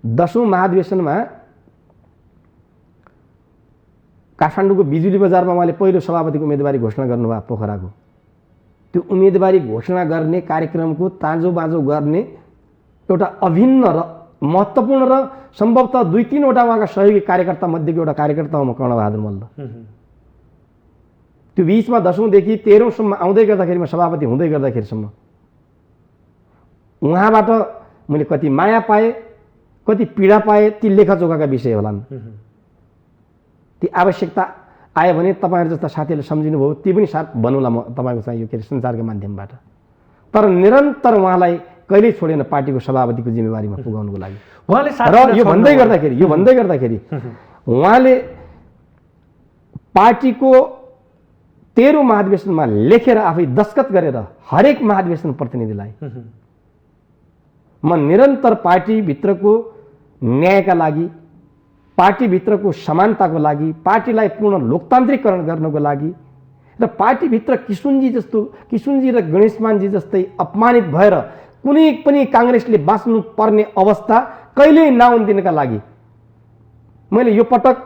10औं महाधिवेशनमा काठमाडौँको बिजुली बजारमा उहाँले पहिलो सभापतिको उम्मेदवारी घोषणा गर्नुभयो पोखराको। त्यो उम्मेदवारी घोषणा गर्ने कार्यक्रमको ताँजो गर्ने एउटा अभिन्न र महत्त्वपूर्ण र सम्भवतः 2-3वटा उहाँका सहयोगी कार्यकर्ता मध्येको एउटा कार्यकर्ता हो म कर्णबहादुर मल्ल। त्यो बिचमा 10औँदेखि 13औँसम्म आउँदै गर्दाखेरिमा सभापति हुँदै गर्दाखेरिसम्म उहाँबाट मैले कति माया पाएँ, कति पीडा पाएँ, ती लेखाजोखाका विषय होलान्। ती आवश्यकता आयो भने तपाईँहरू जस्ता साथीहरूले सम्झिनुभयो, ती पनि साथ भन्नुला म तपाईँको चाहिँ यो के अरे सञ्चारको माध्यमबाट। तर निरन्तर उहाँलाई कहिल्यै छोडेन पार्टीको सभापतिको जिम्मेवारीमा पुगाउनुको लागि। र यो भन्दै गर्दाखेरि उहाँले पार्टीको 13औं महाधिवेशनमा लेखेर आफै दस्तखत गरेर हरेक महाधिवेशन प्रतिनिधिलाई म निरन्तर पार्टीभित्रको न्यायका लागि, पार्टीभित्रको समानताको लागि, पार्टीलाई पूर्ण लोकतान्त्रिकरण गर्नको लागि र पार्टीभित्र किशुनजी र गणेशमानजी जस्तै अपमानित भएर कुनै पनि काङ्ग्रेसले बाँच्नु पर्ने अवस्था कहिल्यै नआउन दिनका लागि मैले यो पटक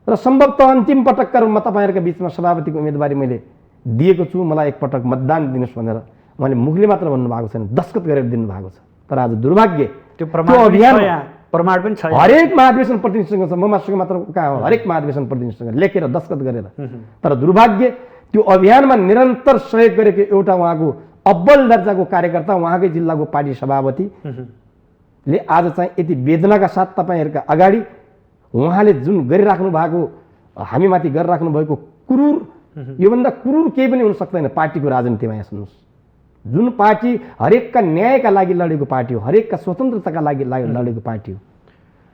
र सम्भवतः अन्तिम पटकका रूपमा तपाईँहरूका बिचमा सभापतिको उम्मेदवारी मैले दिएको छु। मलाई एकपटक मतदान दिनुहोस् भनेर उहाँले मुखले मात्र भन्नुभएको छैन, दस्तखत गरेर दिनुभएको छ। तर आज दुर्भाग्य त्यो अभियान प्रमाण पनि छ, हरेक महाधिवेशन प्रतिनिधिसँग छ, मसँग मात्र कहाँ हो, हरेक महाधिवेशन प्रतिनिधिसँग लेखेर दस्तखत गरेर। तर दुर्भाग्य त्यो अभियानमा निरन्तर सहयोग गरेको एउटा उहाँको अब्बल दर्जाको कार्यकर्ता, उहाँकै जिल्लाको पार्टी सभापतिले आज चाहिँ यति वेदनाका साथ तपाईँहरूका अगाडि उहाँले जुन गरिराख्नु भएको, हामीमाथि गरिराख्नु भएको क्रूर, योभन्दा क्रूर केही पनि हुन सक्दैन पार्टीको राजनीतिमा। यहाँ सुन्नुहोस्, जुन पार्टी हरेकका न्यायका लागि लडेको पार्टी हो, हरेकका स्वतन्त्रताका लागि लडेको पार्टी हो,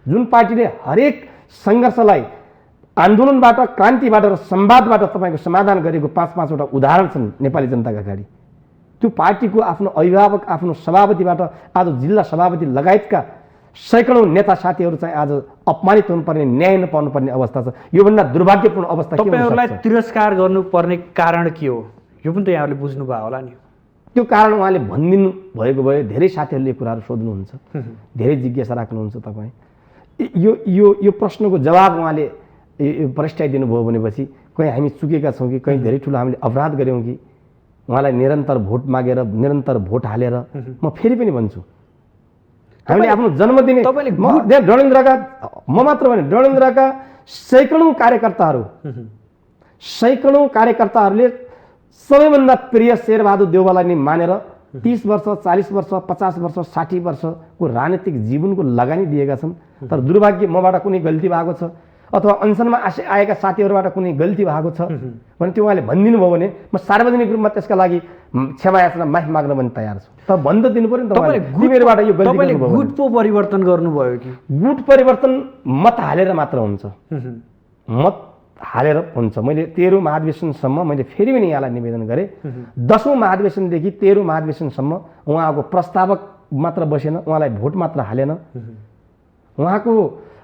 जुन पार्टीले हरेक सङ्घर्षलाई आन्दोलनबाट, क्रान्तिबाट र संवादबाट तपाईँको समाधान गरेको 5-5वटा उदाहरण छन् नेपाली जनताका अगाडि। त्यो पार्टीको आफ्नो अभिभावक, आफ्नो सभापतिबाट आज जिल्ला सभापति लगायतका सैकडौँ नेता साथीहरू चाहिँ आज अपमानित हुनुपर्ने, न्याय नपाउनुपर्ने अवस्था छ। योभन्दा दुर्भाग्यपूर्ण अवस्था के हो? तपाईँहरूलाई तिरस्कार गर्नुपर्ने कारण के हो? यो पनि त यहाँहरूले बुझ्नुभयो होला नि। त्यो कारण उहाँले भनिदिनु भएको भए धेरै साथीहरूले यो कुराहरू सोध्नुहुन्छ, धेरै जिज्ञासा राख्नुहुन्छ। तपाईँ यो प्रश्नको जवाब उहाँले प्रस्ट्याइदिनु भयो भनेपछि कहीँ हामी चुकेका छौँ कि, कहीँ धेरै ठुलो हामीले अपराध गऱ्यौँ कि, उहाँलाई निरन्तर भोट मागेर, निरन्तर भोट हालेर, म फेरि पनि भन्छु हामीले आफ्नो जन्मदिन डडेलधुराका, म मात्र भने डडेलधुराका सैकडौँ कार्यकर्ताहरूले सबैभन्दा प्रिय शेरबहादुर देउवालाई नै मानेर 30 वर्ष 40 वर्ष 50 वर्ष 60 वर्षको राजनीतिक जीवनको लगानी दिएका छन्। तर दुर्भाग्य मबाट कुनै गल्ती भएको छ अथवा अनसनमा आएका साथीहरूबाट कुनै गल्ती भएको छ भने त्यो उहाँले भनिदिनु भयो भने म सार्वजनिक रूपमा त्यसका लागि क्षमा याचना माफी माग्न पनि तयार छु। तर भन्न दिनु पर्यो नि तपाईँबाट यो गल्ती गर्नुभयो। गुट पो परिवर्तन गर्नुभयो कि? गुट परिवर्तन मत हालेर मात्र हुन्छ, मत हालेर हुन्छ। मैले 13औं महाधिवेशनसम्म मैले फेरि पनि यहाँलाई निवेदन गरेँ, 10औं महाधिवेशनदेखि 13औं महाधिवेशनसम्म उहाँको प्रस्तावक मात्र बसेन, उहाँलाई भोट मात्र हालेन, उहाँको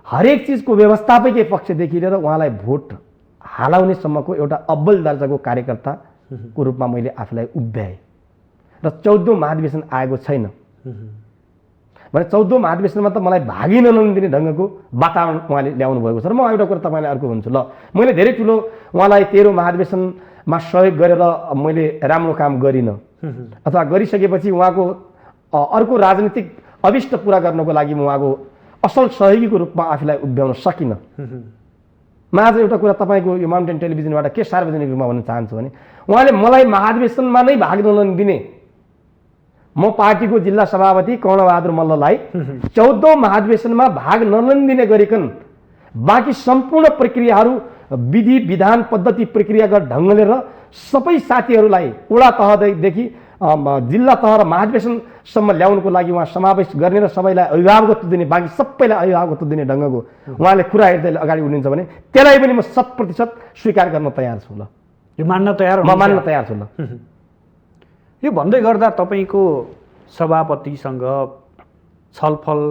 हरेक चिजको व्यवस्थापकीय पक्षदेखि लिएर उहाँलाई भोट हालाउनेसम्मको एउटा अब्बल दर्जाको कार्यकर्ताको रूपमा मैले आफूलाई उभ्याएँ र 14औं महाधिवेशन आएको छैन भने 14औं महाधिवेशनमा त मलाई भागी नलिने ढङ्गको वातावरण उहाँले ल्याउनु भएको छ। र म एउटा कुरा तपाईँलाई अर्को भन्छु, ल मैले धेरै ठुलो उहाँलाई 13औं महाधिवेशनमा सहयोग गरेर मैले राम्रो काम गरिनँ अथवा गरिसकेपछि उहाँको अर्को राजनीतिक अभिष्ट पुरा गर्नको लागि म उहाँको असल सहयोगीको रूपमा आफूलाई उभ्याउन सकिनँ। म आज एउटा कुरा तपाईँको यो माउन्टेन टेलिभिजनबाट के सार्वजनिक रूपमा भन्न चाहन्छु भने उहाँले मलाई महाधिवेशनमा नै भाग नलिदिने म पार्टीको जिल्ला सभापति कर्णबहादुर मल्ललाई 14औं महाधिवेशनमा भाग नलिदिने गरिकन बाँकी सम्पूर्ण प्रक्रियाहरू विधि विधान पद्धति प्रक्रियागत ढङ्गले र सबै साथीहरूलाई वडा तहदेखि जिल्ला तह र महाधिवेशनसम्म ल्याउनको लागि उहाँ समावेश गर्ने र सबैलाई अभिभावकत्व दिने बाँकी सबैलाई अभिभावकत्व दिने ढङ्गको उहाँले कुरा हेर्दै अगाडि उठिन्छ भने त्यसलाई पनि म 100% स्वीकार गर्न तयार छु। ल यो मान्न तयार म मान्न तयार छु। ल यो भन्दै गर्दा तपाईँको सभापतिसँग छलफल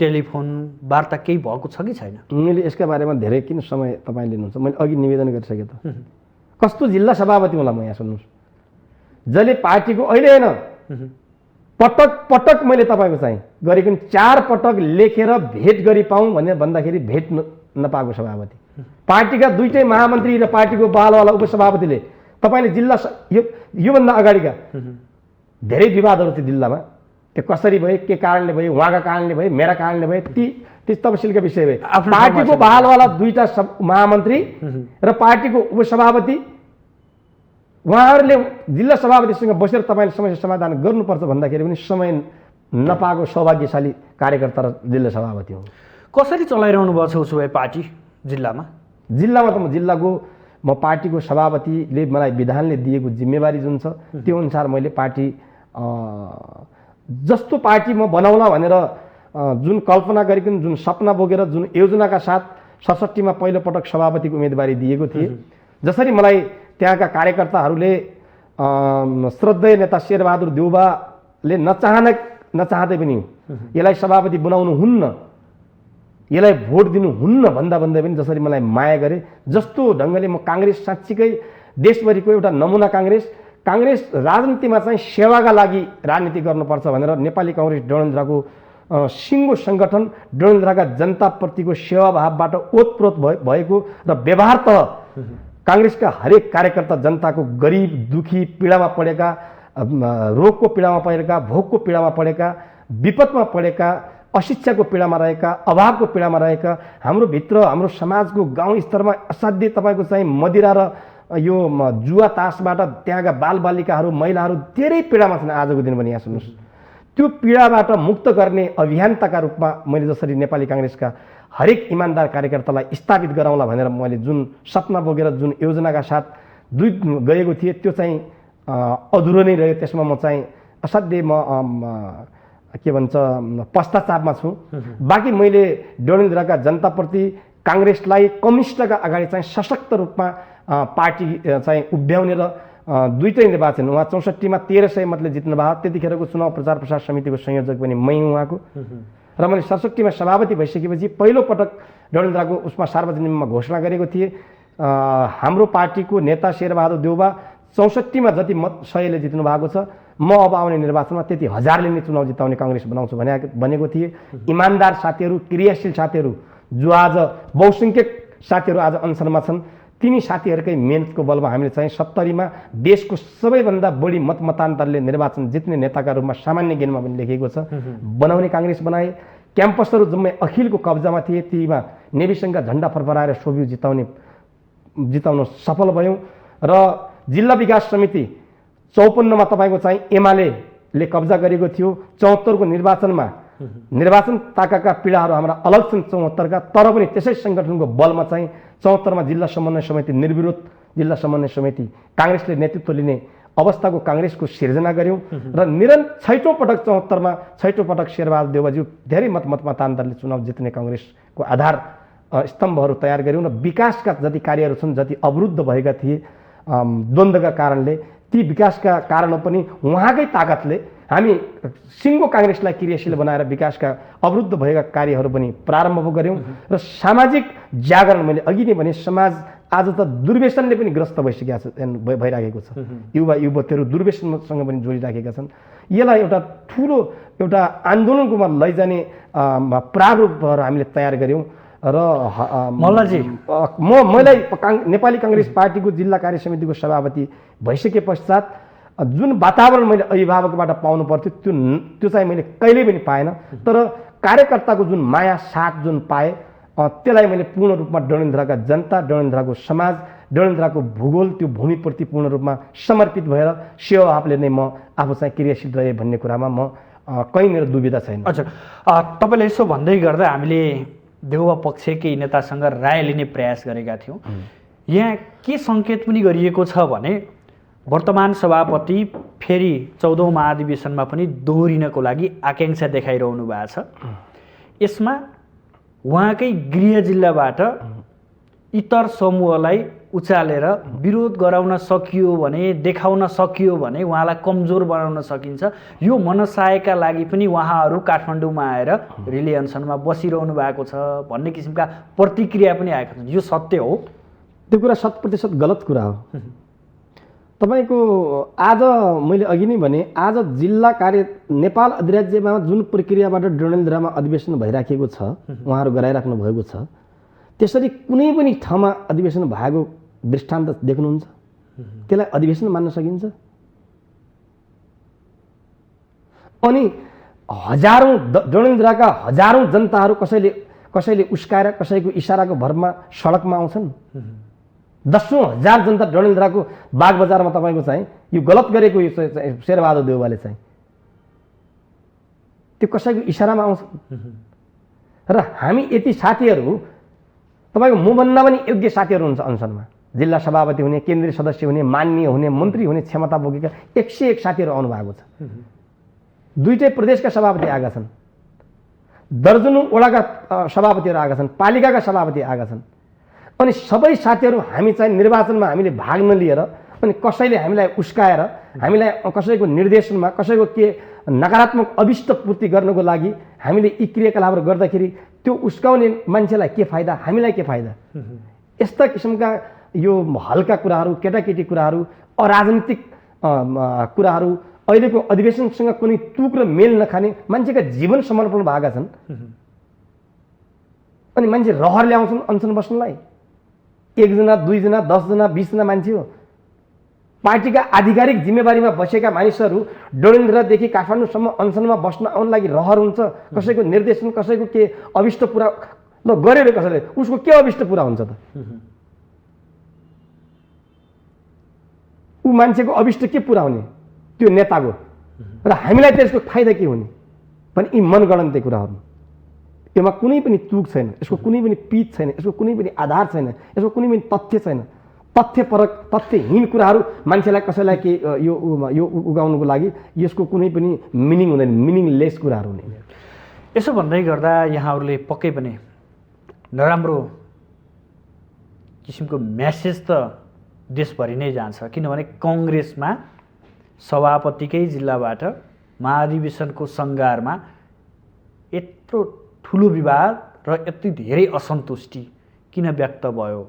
टेलिफोन वार्ता केही भएको छ कि छैन? मैले यसका बारेमा धेरै किन समय तपाईँ लिनुहुन्छ, मैले अघि निवेदन गरिसकेँ त। कस्तो जिल्ला सभापति होला म यहाँ सुन्नुहोस्, जसले पार्टीको अहिले होइन पटक पटक मैले तपाईँको चाहिँ गरिकन 4 पटक लेखेर भेट गरी पाऊँ भनेर भन्दाखेरि भेट नपाएको सभापति, पार्टीका दुईटै महामन्त्री र पार्टीको बालवाला उपसभापतिले तपाईँले जिल्ला योभन्दा अगाडिका धेरै विवादहरू थियो जिल्लामा, त्यो कसरी भयो, के कारणले भयो, उहाँका कारणले भयो, मेरा कारणले भयो, ती तफसिलका विषय भयो। पार्टीको बालवाला दुईटा महामन्त्री र पार्टीको उपसभापति उहाँहरूले जिल्ला सभापतिसँग बसेर तपाईँले समस्या समाधान गर्नुपर्छ भन्दाखेरि पनि समय नपाएको सौभाग्यशाली कार्यकर्ता र जिल्ला सभापति हुँ। कसरी चलाइरहनु भएको छ उसो भए पार्टी जिल्लामा? जिल्लामा त म पार्टीको सभापतिले मलाई विधानले दिएको जिम्मेवारी जुन छ त्यो अनुसार मैले पार्टी जस्तो पार्टी म बनाउला भनेर जुन कल्पना गरिकन जुन सपना बोकेर जुन योजनाका साथ 67 मा पहिलो पटक सभापतिको उम्मेदवारी दिएको थिए, जसरी मलाई त्यहाँका कार्यकर्ताहरूले श्रद्धेय नेता शेरबहादुर देउवाले नचाहँदै पनि यसलाई सभापति बनाउनु हुन्न, यसलाई भोट दिनुहुन्न भन्दा पनि जसरी मलाई माया गरे, जस्तो ढङ्गले म काङ्ग्रेस साँच्चीकै देशभरिको एउटा नमुना काङ्ग्रेस राजनीतिमा चाहिँ सेवाका लागि राजनीति गर्नुपर्छ भनेर नेपाली काङ्ग्रेस डडेलधुराको सिङ्गो सङ्गठन डडेलधुराका जनताप्रतिको सेवाभावबाट ओतप्रोत भएको र व्यवहार त काङ्ग्रेसका हरेक कार्यकर्ता जनताको गरिब दुखी पीडामा परेका, रोगको पीडामा परेका, भोकको पीडामा परेका, विपदमा परेका, अशिक्षाको पीडामा रहेका, अभावको पीडामा रहेका, हाम्रो समाजको गाउँ स्तरमा असाध्यै तपाईँको चाहिँ मदिरा र यो जुवा तासबाट त्यहाँका बालबालिकाहरू महिलाहरू धेरै पीडामा छन्। आजको दिन पनि यहाँ सुन्नुहोस्, त्यो पीडाबाट मुक्त गर्ने अभियान्ताका रूपमा मैले जसरी नेपाली काङ्ग्रेसका हरेक इमान्दार कार्यकर्तालाई स्थापित गराउँला भनेर मैले जुन सपना बोकेर जुन योजनाका साथ गएको थिएँ त्यो चाहिँ अधुरो नै रह्यो। त्यसमा म चाहिँ असाध्यै के भन्छ पश्चातापमा छु। बाँकी मैले डडेलधुराका जनताप्रति काङ्ग्रेसलाई कम्युनिस्टका अगाडि चाहिँ सशक्त रूपमा पार्टी चाहिँ उभ्याउने र दुईटै निर्वाचन उहाँ 64 मा 1300 मतले जित्नु भयो, त्यतिखेरको चुनाव प्रचार प्रसार समितिको संयोजक पनि मै उहाँको, र मैले 67 मा सभापति भइसकेपछि पहिलो पटक डडेलधुराको उसमा सार्वजनिकमा घोषणा गरेको थिएँ, हाम्रो पार्टीको नेता शेरबहादुर देउवा 64 मा जति मत 100ले जित्नु भएको छ, म अब आउने निर्वाचनमा त्यति हजारले नै चुनाव जिताउने काङ्ग्रेस बनाउँछु भनेको थिएँ। इमान्दार साथीहरू, क्रियाशील साथीहरू जो आज बहुसङ्ख्यक साथीहरू आज अनसनमा छन्, तिनी साथीहरूकै मेहनतको बलमा हामीले चाहिँ 70 मा देशको सबैभन्दा बढी मतमतान्तरले निर्वाचन जित्ने नेताका रूपमा सामान्य ज्ञानमा पनि लेखिएको छ बनाउने काङ्ग्रेस बनाए। क्याम्पसहरू जम्मै अखिलको कब्जामा थिए, तीमा नेविसङ्घका झन्डा फरफराएर सोभियु जिताउन सफल भयौँ र जिल्ला विकास समिति 54 मा तपाईँको चाहिँ एमाले कब्जा गरेको थियो। 74 को निर्वाचनमा निर्वाचन ताकाका पीडाहरू हाम्रा अलग छन् 74 का, तर पनि त्यसै सङ्गठनको बलमा चाहिँ 74 मा जिल्ला समन्वय समिति निर्विरोध जिल्ला समन्वय समिति काङ्ग्रेसले नेतृत्व लिने अवस्थाको काङ्ग्रेसको सिर्जना गर्यौँ र छैटौँ पटक 74 मा छैटौँ पटक शेरबहादुर देउवाज्यू धेरै मतमतान्तरले चुनाव जित्ने काङ्ग्रेसको आधार स्तम्भहरू तयार गर्यौँ र विकासका जति कार्यहरू छन्, जति अवरुद्ध भएका थिए द्वन्द्वका कारणले, ती विकासका कारण पनि उहाँकै ताकतले हामी सिङ्गो काङ्ग्रेसलाई क्रियाशील बनाएर विकासका अवरुद्ध भएका कार्यहरू पनि प्रारम्भ गर्यौँ र सामाजिक जागरण, मैले अघि नै भने समाज आज त दुर्व्यसनले पनि ग्रस्त भइराखेको छ। युवा युवतीहरू दुर्व्यसनसँग पनि जोडिराखेका छन्। यसलाई एउटा ठुलो एउटा आन्दोलनकोमा लैजाने प्रारूपहरू हामीले तयार गर्यौँ र मल्लजी मैले नेपाली काङ्ग्रेस पार्टीको जिल्ला कार्य समितिको सभापति भइसके पश्चात जुन वातावरण मैले अभिभावकबाट पाउनु पर्थ्यो त्यो चाहिँ मैले कहिल्यै पनि पाएन। तर कार्यकर्ताको जुन माया साथ जुन पाएँ त्यसलाई मैले पूर्ण रूपमा डडेलधुराका जनता, डडेलधुराको समाज, डडेलधुराको भूगोल, त्यो भूमिप्रति पूर्ण रूपमा समर्पित भएर सेवाभावले नै म आफू चाहिँ क्रियाशील रहेँ भन्ने कुरामा म कहीँनिर दुविधा छैन। हजुर, तपाईँले यसो भन्दै गर्दा हामीले देउवा पक्षकै नेतासँग राय लिने प्रयास गरेका थियौँ। यहाँ के सङ्केत पनि गरिएको छ भने वर्तमान सभापति फेरि 14औं महाधिवेशनमा पनि दोहोरिनको लागि आकाङ्क्षा देखाइरहनु भएको छ। यसमा उहाँकै गृह जिल्लाबाट इतर समूहलाई उचालेर विरोध गराउन सकियो भने, देखाउन सकियो भने उहाँलाई कमजोर बनाउन सकिन्छ। यो मनसायका लागि पनि उहाँहरू काठमाडौँमा आएर रिले अनसनमा बसिरहनु भएको छ भन्ने किसिमका प्रतिक्रिया पनि आएका छन्। यो सत्य हो? त्यो कुरा 100% गलत कुरा हो। तपाईँको आज मैले अघि नै भने, आज जिल्ला कार्य नेपाल अधिराज्यमा जुन प्रक्रियाबाट डडेलधुरामा अधिवेशन भइराखेको छ, उहाँहरू गराइराख्नु भएको छ, त्यसरी कुनै पनि ठाउँमा अधिवेशन भएको दृष्टान्त देख्नुहुन्छ? त्यसलाई अधिवेशन मान्न सकिन्छ? अनि हजारौँ डडेलधुराका हजारौँ जनताहरू कसैले उस्काएर कसैको इसाराको भरमा सडकमा आउँछन्। 10,000 जनता डडेलधुराको बाग बजारमा तपाईँको चाहिँ यो गलत गरेको यो शेरबहादुर देउवाले चाहिँ त्यो कसैको इसारामा आउँछ र हामी यति साथीहरू, तपाईँको मभन्दा पनि योग्य साथीहरू हुन्छ अनसनमा, जिल्ला सभापति हुने, केन्द्रीय सदस्य हुने, माननीय हुने, मन्त्री हुने क्षमता बोकेका 101 साथीहरू आउनु भएको छ। दुईटै प्रदेशका सभापति आएका छन्, दर्जनौं वडाका सभापतिहरू आएका छन्, पालिकाका सभापति आएका छन्। अनि सबै साथीहरू हामी चाहिँ निर्वाचनमा हामीले भाग नलिएर अनि कसैले हामीलाई उस्काएर, हामीलाई कसैको निर्देशनमा कसैको के नकारात्मक अभिष्ट पूर्ति गर्नको लागि हामीले यी क्रियाकलापहरू गर्दाखेरि त्यो उस्काउने मान्छेलाई के फाइदा, हामीलाई के फाइदा? यस्ता किसिमका यो हल्का कुराहरू, केटाकेटी कुराहरू, अराजनीतिक कुराहरू, अहिलेको अधिवेशनसँग कुनै तुक र मेल नखाने, मान्छेका जीवन समर्पण भएका छन् अनि मान्छे रहर ल्याउँछन् अनसन बस्नलाई। 1 जना, 2 जना, 10 जना, 20 जना मान्छे हो। पार्टीका आधिकारिक जिम्मेवारीमा बसेका मानिसहरू डडेलधुरादेखि काठमाडौँसम्म अनसनमा बस्न आउन लागि रहर हुन्छ। कसैको निर्देशन, कसैको के अभिष्ट पुरा गरेर कसैले उसको के अभिष्ट पुरा हुन्छ त? ऊ मान्छेको अभिष्ट के पुरा हुने त्यो नेताको, र हामीलाई त्यसको फाइदा के हुने? पनि यी मनगणन्ते कुराहरू, यसमा कुनै पनि तुक छैन, यसको कुनै पनि पिच छैन, यसको कुनै पनि आधार छैन, यसको कुनै पनि तथ्य छैन। तथ्यपरक, तथ्यहीन कुराहरू मान्छेलाई कसैलाई के यो उगाउनुको लागि यसको कुनै पनि मिनिङ हुँदैन, मिनिङलेस कुराहरू हुने। यसो भन्दै गर्दा यहाँहरूले पक्कै पनि नराम्रो किसिमको म्यासेज त देशभरि नै जान्छ। किनभने कङ्ग्रेसमा सभापतिकै जिल्लाबाट महाधिवेशनको सङ्घारमा यत्रो ठुलो विवाद र यति धेरै असन्तुष्टि किन व्यक्त भयो?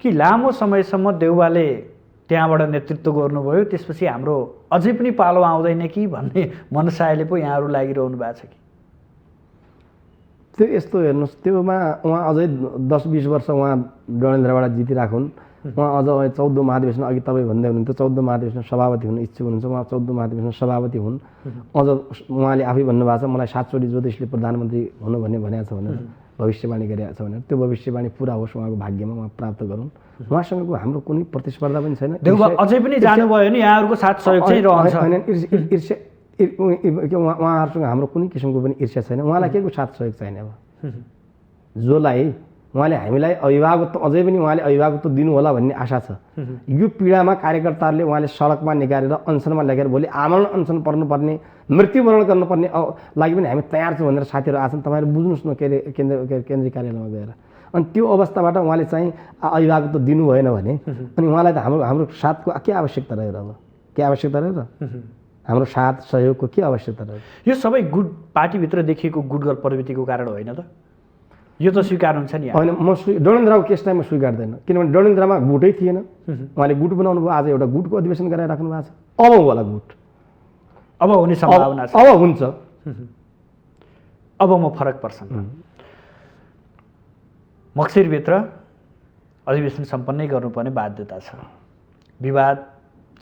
कि लामो समयसम्म देउवाले त्यहाँबाट नेतृत्व गर्नुभयो, त्यसपछि हाम्रो अझै पनि पालो आउँदैन कि भन्ने मनसायले पो यहाँहरू लागिरहनु भएको छ कि? त्यो यस्तो हेर्नुहोस्, त्योमा उहाँ अझै 10-20 वर्ष उहाँ डडेलधुराबाट जितिराखुन्। उहाँ अझ 14औं महाधिवेशन, अघि तपाईँ भन्दै हुनुहुन्थ्यो 14औं महाधिवेशन सभापति हुन इच्छुक हुनुहुन्छ, उहाँ 14औं महाधिवेशन सभापति हुन्। अझ उहाँले आफै भन्नुभएको छ मलाई 7 चोटि ज्योतिषले प्रधानमन्त्री हुनु भन्ने भनेको छ भनेर। भविष्यवाणी गरेको छ भनेर त्यो भविष्यवाणी पुरा होस्, उहाँको भाग्यमा उहाँ प्राप्त गरौँ। उहाँसँगको हाम्रो कुनै प्रतिस्पर्धा पनि छैन। देउबा अझै पनि जानुभयो नि यहाँहरूको साथ सहयोग चाहिँ रहन्छ। उहाँहरूसँग हाम्रो कुनै किसिमको पनि ईर्ष्या छैन। उहाँलाई के को साथ सहयोग छैन। अब जसलाई उहाँले हामीलाई अभिभावकत्व अझै पनि उहाँले अभिभावकत्व दिनु होला भन्ने आशा छ। यो पीडामा कार्यकर्ताहरूले उहाँले सडकमा निकालेर अनसनमा लगेर भोलि आमरण अनसन पर्नुपर्ने, मृत्युवरण गर्नुपर्ने लागि पनि हामी तयार छौँ भनेर साथीहरू आछन्। तपाईँहरू बुझ्नुहोस् न के अरे केन्द्रीय कार्यालयमा गएर। अनि त्यो अवस्थाबाट उहाँले चाहिँ अभिभावकत्व दिनु भएन भने अनि उहाँलाई त हाम्रो साथको के आवश्यकता रह्यो र? अब के आवश्यकता रह्यो र? हाम्रो साथ सहयोगको के आवश्यकता रह्यो? यो सबै गुट पार्टीभित्र देखिएको गुटगल प्रवृत्तिको कारण होइन त? यो त स्वीकार हुन्छ नि। होइन, म डडेलधुराको केसलाई म स्वीकार्दैन, किनभने डडेलधुरामा गुटै थिएन। उहाँले गुट बनाउनु भयो, आज एउटा गुटको अधिवेशन गराइराख्नु भएको छ। अब होला गुट, अब हुने सम्भावना छ, अब हुन्छ। अब म फरक प्रसङ्ग, मक्सिरभित्र अधिवेशन सम्पन्नै गर्नुपर्ने बाध्यता छ। विवाद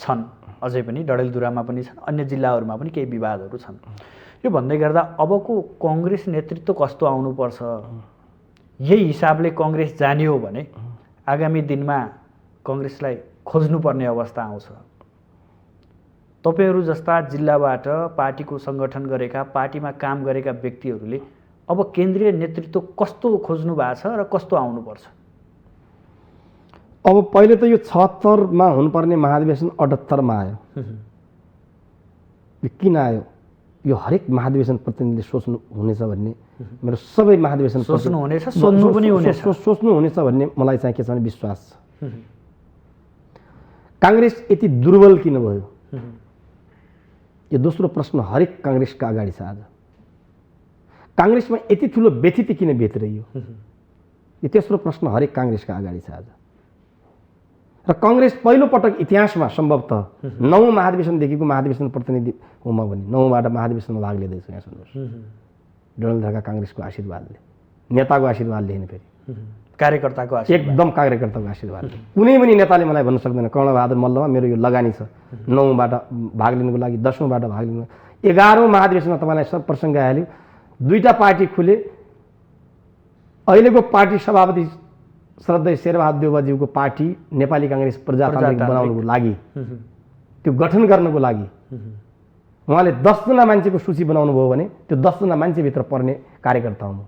छन् अझै पनि, डडेलधुरामा पनि छन्, अन्य जिल्लाहरूमा पनि केही विवादहरू छन्। यो भन्दै गर्दा अबको कङ्ग्रेस नेतृत्व कस्तो आउनुपर्छ, यही हिसाबले कङ्ग्रेस जाने हो भने आगामी दिनमा कङ्ग्रेसलाई खोज्नुपर्ने अवस्था आउँछ। तपाईँहरू जस्ता जिल्लाबाट पार्टीको सङ्गठन गरेका, पार्टीमा काम गरेका व्यक्तिहरूले अब केन्द्रीय नेतृत्व कस्तो खोज्नु भएको छ र कस्तो आउनुपर्छ? अब पहिले त यो 76मा हुनुपर्ने महाधिवेशन 78मा आयो। यो किन आयो? यो हरेक महाधिवेशन प्रतिनिधिले सोच्नु हुनेछ भन्ने मेरो सबै महाधिवेशन सोच्नु हुनेछ, सोच्नु पनि हुनेछ, सोच्नु हुनेछ भन्ने मलाई चाहिँ के छ भने विश्वास छ। काङ्ग्रेस यति दुर्बल किन भयो? यो दोस्रो प्रश्न हरेक काङ्ग्रेसका अगाडि छ। आज काङ्ग्रेसमा यति ठुलो व्यथिति किन भित्रियो? यो तेस्रो प्रश्न हरेक काङ्ग्रेसका अगाडि छ आज। र कङ्ग्रेस पहिलोपटक इतिहासमा सम्भवतः 9औं महाधिवेशनदेखिको महाधिवेशन प्रतिनिधि हो म भने 9बाट महाधिवेशनमा भाग लिँदैछु। यहाँ सुन्नुहोस्, डडेलधुराका काङ्ग्रेसको आशीर्वादले, नेताको आशीर्वादले होइन, फेरि कार्यकर्ताको आशीर्वाद, एकदम कार्यकर्ताको आशीर्वादले। कुनै पनि नेताले मलाई भन्न सक्दैन कर्णबहादुर मल्लमा मेरो यो लगानी छ 9बाट भाग लिनुको लागि, 10औँबाट भाग लिनु। 11औं महाधिवेशनमा तपाईँलाई सब प्रसङ्ग आइहाल्यो। दुईटा पार्टी खुले। अहिलेको पार्टी सभापति श्रद्धेय शेरबहादुर देउवाज्यूको पार्टी नेपाली काङ्ग्रेस प्रजातान्त्रिक बनाउनुको लागि, त्यो गठन गर्नको लागि उहाँले 10 जना मान्छेको सूची बनाउनु भयो भने त्यो 10 जना मान्छेभित्र पर्ने कार्यकर्ता हुनु।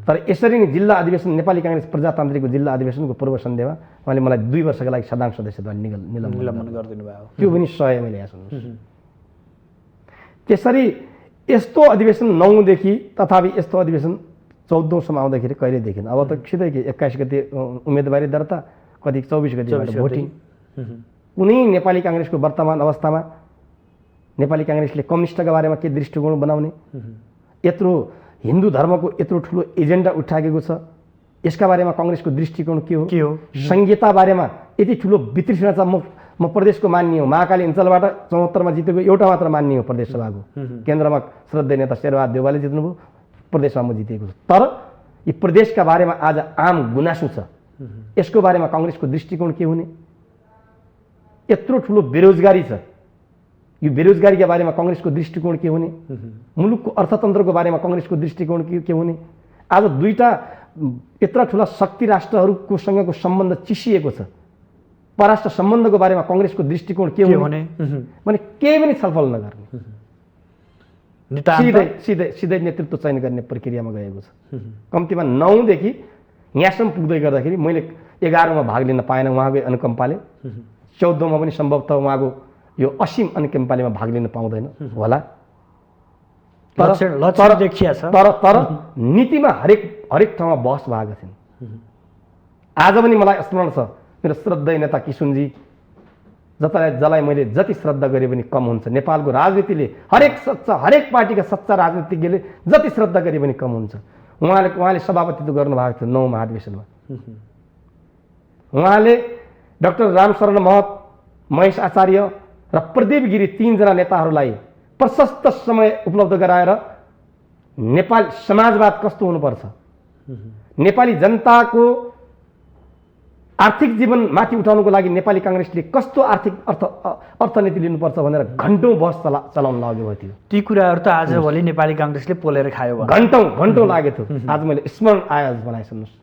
तर यसरी नै जिल्ला अधिवेशन, नेपाली काङ्ग्रेस प्रजातान्त्रिकको जिल्ला अधिवेशनको पूर्व सन्ध्यमा उहाँले मलाई 2 वर्षका लागि साधारण सदस्यत्व निलम्बन गरिदिनु भयो। त्यो पनि सय मैले यहाँ सुन्नुहोस्। त्यसरी यस्तो अधिवेशन 9 देखि तथापि यस्तो अधिवेशन 14औँसम्म आउँदाखेरि कहिले देखिन। अब त सिधै 21 गते उम्मेदवारी दर्ता, कति 24 गतेबाट भोटिङ। कुनै नेपाली काङ्ग्रेसको वर्तमान अवस्थामा नेपाली काङ्ग्रेसले कम्युनिस्टका बारेमा के दृष्टिकोण बनाउने, यत्रो हिन्दू धर्मको यत्रो ठुलो एजेन्डा उठाएको छ, यसका बारेमा कङ्ग्रेसको दृष्टिकोण के हो? संहिता बारेमा यति ठुलो वितृष्णा छ। म प्रदेशको मान्य हो, महाकाली अञ्चलबाट 74मा जितेको एउटा मात्र मान्य हो प्रदेश सभाको। केन्द्रमा श्रद्धेय नेता शेरबहादुर देउवाले जित्नुभयो, प्रदेशमा म जितेको छु। तर यी प्रदेशका बारेमा आज आम गुनासो छ, यसको बारेमा कङ्ग्रेसको दृष्टिकोण के हुने? यत्रो ठुलो बेरोजगारी छ, यो बेरोजगारीका बारेमा कङ्ग्रेसको दृष्टिकोण के हुने? मुलुकको अर्थतन्त्रको बारेमा कङ्ग्रेसको दृष्टिकोण के हुने? आज दुईटा यत्र ठुला शक्ति राष्ट्रहरूको सँगको सम्बन्ध चिसिएको छ, परराष्ट्र सम्बन्धको बारेमा कङ्ग्रेसको दृष्टिकोण के हुने भने केही पनि छलफल नगर्ने, सिधै नेतृत्व चयन गर्ने प्रक्रियामा गएको छ। कम्तीमा 9 देखि यहाँसम्म पुग्दै गर्दाखेरि मैले 11औँमा भाग लिन पाएन उहाँको अनुकम्पाले, 14औँमा पनि सम्भवतः उहाँको यो असीम अनुकम्पालेमा भाग लिन पाउँदैन होला। तर नीतिमा हरेक ठाउँमा बहस भएको थिएन। आज पनि मलाई स्मरण छ, मेरो श्रद्धेय नेता किशुनजी जसलाई मैले जति श्रद्धा गरे पनि कम हुन्छ। नेपालको राजनीतिले हरेक पार्टीका सच्चा राजनीतिज्ञले जति श्रद्धा गरे पनि कम हुन्छ। उहाँले सभापतित्व गर्नुभएको थियो 9 महाधिवेशनमा। उहाँले डाक्टर रामशरण महत, महेश आचार्य र प्रदीप गिरी 3 जना नेताहरूलाई प्रशस्त समय उपलब्ध गराएर नेपाल समाजवाद कस्तो हुनुपर्छ, नेपाली जनताको आर्थिक जीवन माथि उठाउनको लागि नेपाली काङ्ग्रेसले कस्तो आर्थिक अर्थनीति लिनुपर्छ भनेर घन्टौँ बहस चलाउन लाग्यो थियो। ती कुराहरू त आजभोलि नेपाली काङ्ग्रेसले पोलेर खायो घन्टौँ लागेको थियो। आज मैले स्मरण आयो बनाए सुन्नुहोस्।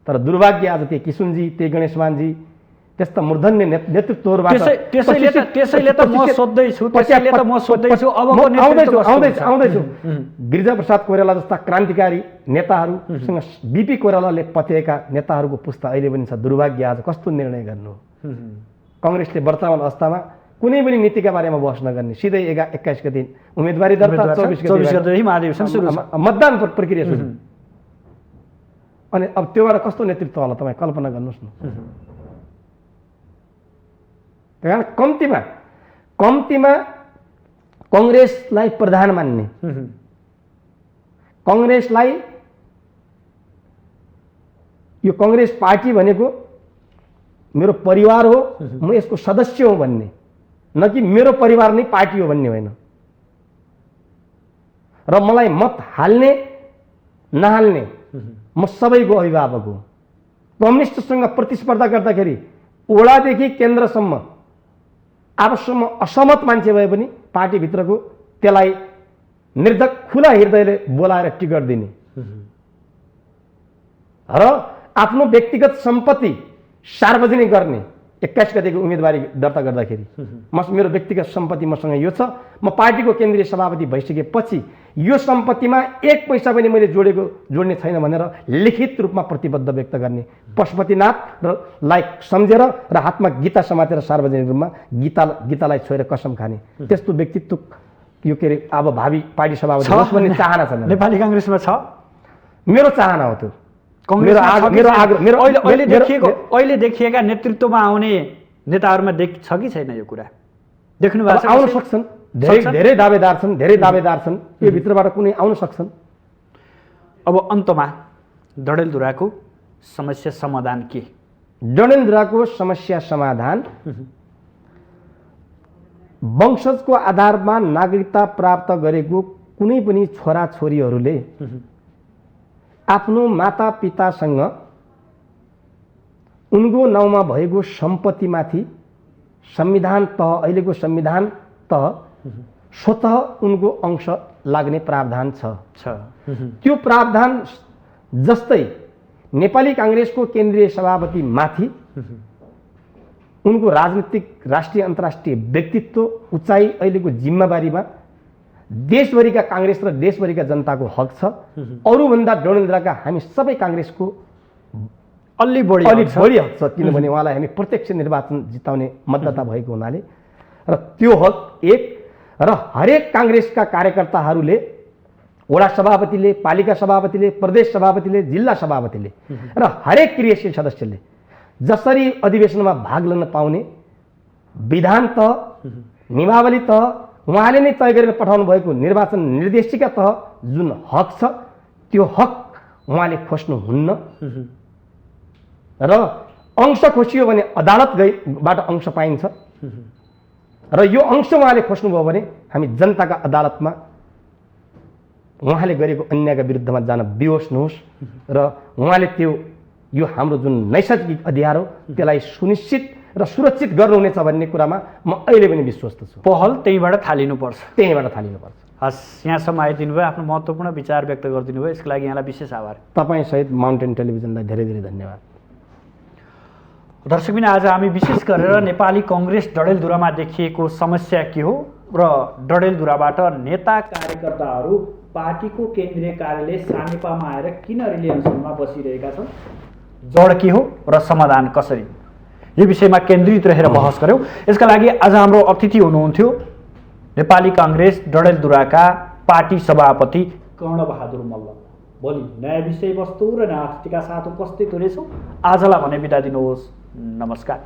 तर दुर्भाग्य आज त्यही किशुनजी, त्यही गणेशमानजी त्यस्ता मूर्धन्य नेतृत्वहरूबाट त्यसैले त म सोध्दैछु आउँदैछु गिरिजाप्रसाद कोइराला जस्ता क्रान्तिकारी नेताहरूसँग बिपी कोइरालाले पत्याएका नेताहरूको पुस्ता अहिले पनि छ। दुर्भाग्य आज कस्तो निर्णय गर्नु। काङ्ग्रेसले वर्तमान अवस्थामा कुनै पनि नीतिका बारेमा बहस नगर्ने, सिधै 21 गते उम्मेदवारी दर्ता, 24 गते मतदान प्रक्रिया सुरु। अनि अब त्योबाट कस्तो नेतृत्व होला तपाईँ कल्पना गर्नुहोस् न। त्यही कारण कम्तीमा कङ्ग्रेसलाई प्रधान मान्ने, कङ्ग्रेसलाई यो कङ्ग्रेस पार्टी भनेको मेरो परिवार हो, म यसको सदस्य हो भन्ने, न कि मेरो परिवार नै पार्टी हो भन्ने होइन। र मलाई मत हाल्ने नहाल्ने म सबैको अभिभावक हो। कम्युनिस्टसँग प्रतिस्पर्धा गर्दाखेरि ओडादेखि केन्द्रसम्म आफूसम्म असहमत मान्छे भए पनि पार्टीभित्रको त्यसलाई निर्धक खुला हृदयले बोलाएर टिकट दिने र आफ्नो व्यक्तिगत सम्पत्ति सार्वजनिक गर्ने। 21 गतेको उम्मेदवारी दर्ता गर्दाखेरि मेरो व्यक्तिगत सम्पत्ति मसँग यो छ, म पार्टीको केन्द्रीय सभापति भइसकेपछि यो सम्पत्तिमा 1 पैसा पनि मैले जोड्ने छैन भनेर लिखित रूपमा प्रतिबद्ध व्यक्त गर्ने, पशुपतिनाथ र लाई सम्झेर र हातमा गीता समातेर सार्वजनिक रूपमा गीतालाई छोएर कसम खाने त्यस्तो व्यक्तित्व यो के अरे अब भावी पार्टी सभापति भन्ने चाहना छ नेपाली काङ्ग्रेसमा छ। मेरो चाहना हो त्यो। अहिले देखिएका नेतृत्वमा आउने नेताहरूमा छ कि छैन यो कुरा देख्नु भएको छ? आउन सक्छन्, धेरै दावेदार छन्, यो भित्रबाट कुनै आउन सक्छन्। अब अन्तमा डडेलधुराको समस्या समाधान के? डडेलधुराको समस्या समाधान वंशजको आधारमा नागरिकता प्राप्त गरेको कुनै पनि छोराछोरीहरूले आफ्नो मातापितासँग उनको नाउँमा भएको सम्पत्तिमाथि संविधान तह, अहिलेको संविधान तह स्वतः उनको अंश लाग्ने प्रावधान छ। त्यो प्रावधान जस्तै नेपाली काङ्ग्रेसको केन्द्रीय सभापति माथि उनको राजनीतिक राष्ट्रिय अन्तर्राष्ट्रिय व्यक्तित्व उचाइ अहिलेको जिम्मेवारीमा देशभरिका काङ्ग्रेस र देशभरिका जनताको हक छ। अरूभन्दा डडेलधुराका हामी सबै काङ्ग्रेसको अलि बढी हक छ, किनभने उहाँलाई हामी प्रत्यक्ष निर्वाचन जिताउने मतदाता भएको हुनाले। र त्यो हक एक र हरेक काङ्ग्रेसका कार्यकर्ताहरूले, वडा सभापतिले, पालिका सभापतिले, प्रदेश सभापतिले, जिल्ला सभापतिले र हरेक क्रियाशील सदस्यले जसरी अधिवेशनमा भाग लिन पाउने विधान तह, नियमावली तह, उहाँले नै तय गरेर पठाउनु भएको निर्वाचन निर्देशिका तह जुन हक छ त्यो हक उहाँले खोज्नुहुन्न। र अंश खोजियो भने अदालतबाट अंश पाइन्छ र यो अंश उहाँले खोज्नुभयो भने हामी जनताका अदालतमा उहाँले गरेको अन्यायका विरुद्धमा जान विवश नहोस् र उहाँले त्यो यो हाम्रो जुन नैसर्गिक अधिकार हो त्यसलाई सुनिश्चित र सुरक्षित गर्नुहुनेछ भन्ने कुरामा म अहिले पनि विश्वस्त छु। पहल त्यहीँबाट थालिनुपर्छ। हस्, यहाँसम्म आइदिनु भयो, आफ्नो महत्त्वपूर्ण विचार व्यक्त गरिदिनु भयो, यसको लागि यहाँलाई विशेष आभार। तपाईँ सहित माउन्टेन टेलिभिजनलाई धेरै धेरै धन्यवाद। दर्शकबिन, आज हामी विशेष गरेर नेपाली काङ्ग्रेस डडेलधुरामा देखिएको समस्या के हो र डडेलधुराबाट नेता कार्यकर्ताहरू पार्टीको केन्द्रीय कार्यालय सानेपामा आएर किन रिलियन्सनमा बसिरहेका छन्, जड के हो र समाधान कसरी, यो विषयमा केन्द्रित रहेर बहस गऱ्यौँ। यसका लागि आज हाम्रो अतिथि हुनुहुन्थ्यो नेपाली काङ्ग्रेस डडेलधुराका पार्टी सभापति कर्णबहादुर मल्ल। भोलि नयाँ विषयवस्तु र नयाँ अतिथिका साथ उपस्थित हुनेछौँ। आजलाई भने बिदा दिनुहोस्। नमस्कार।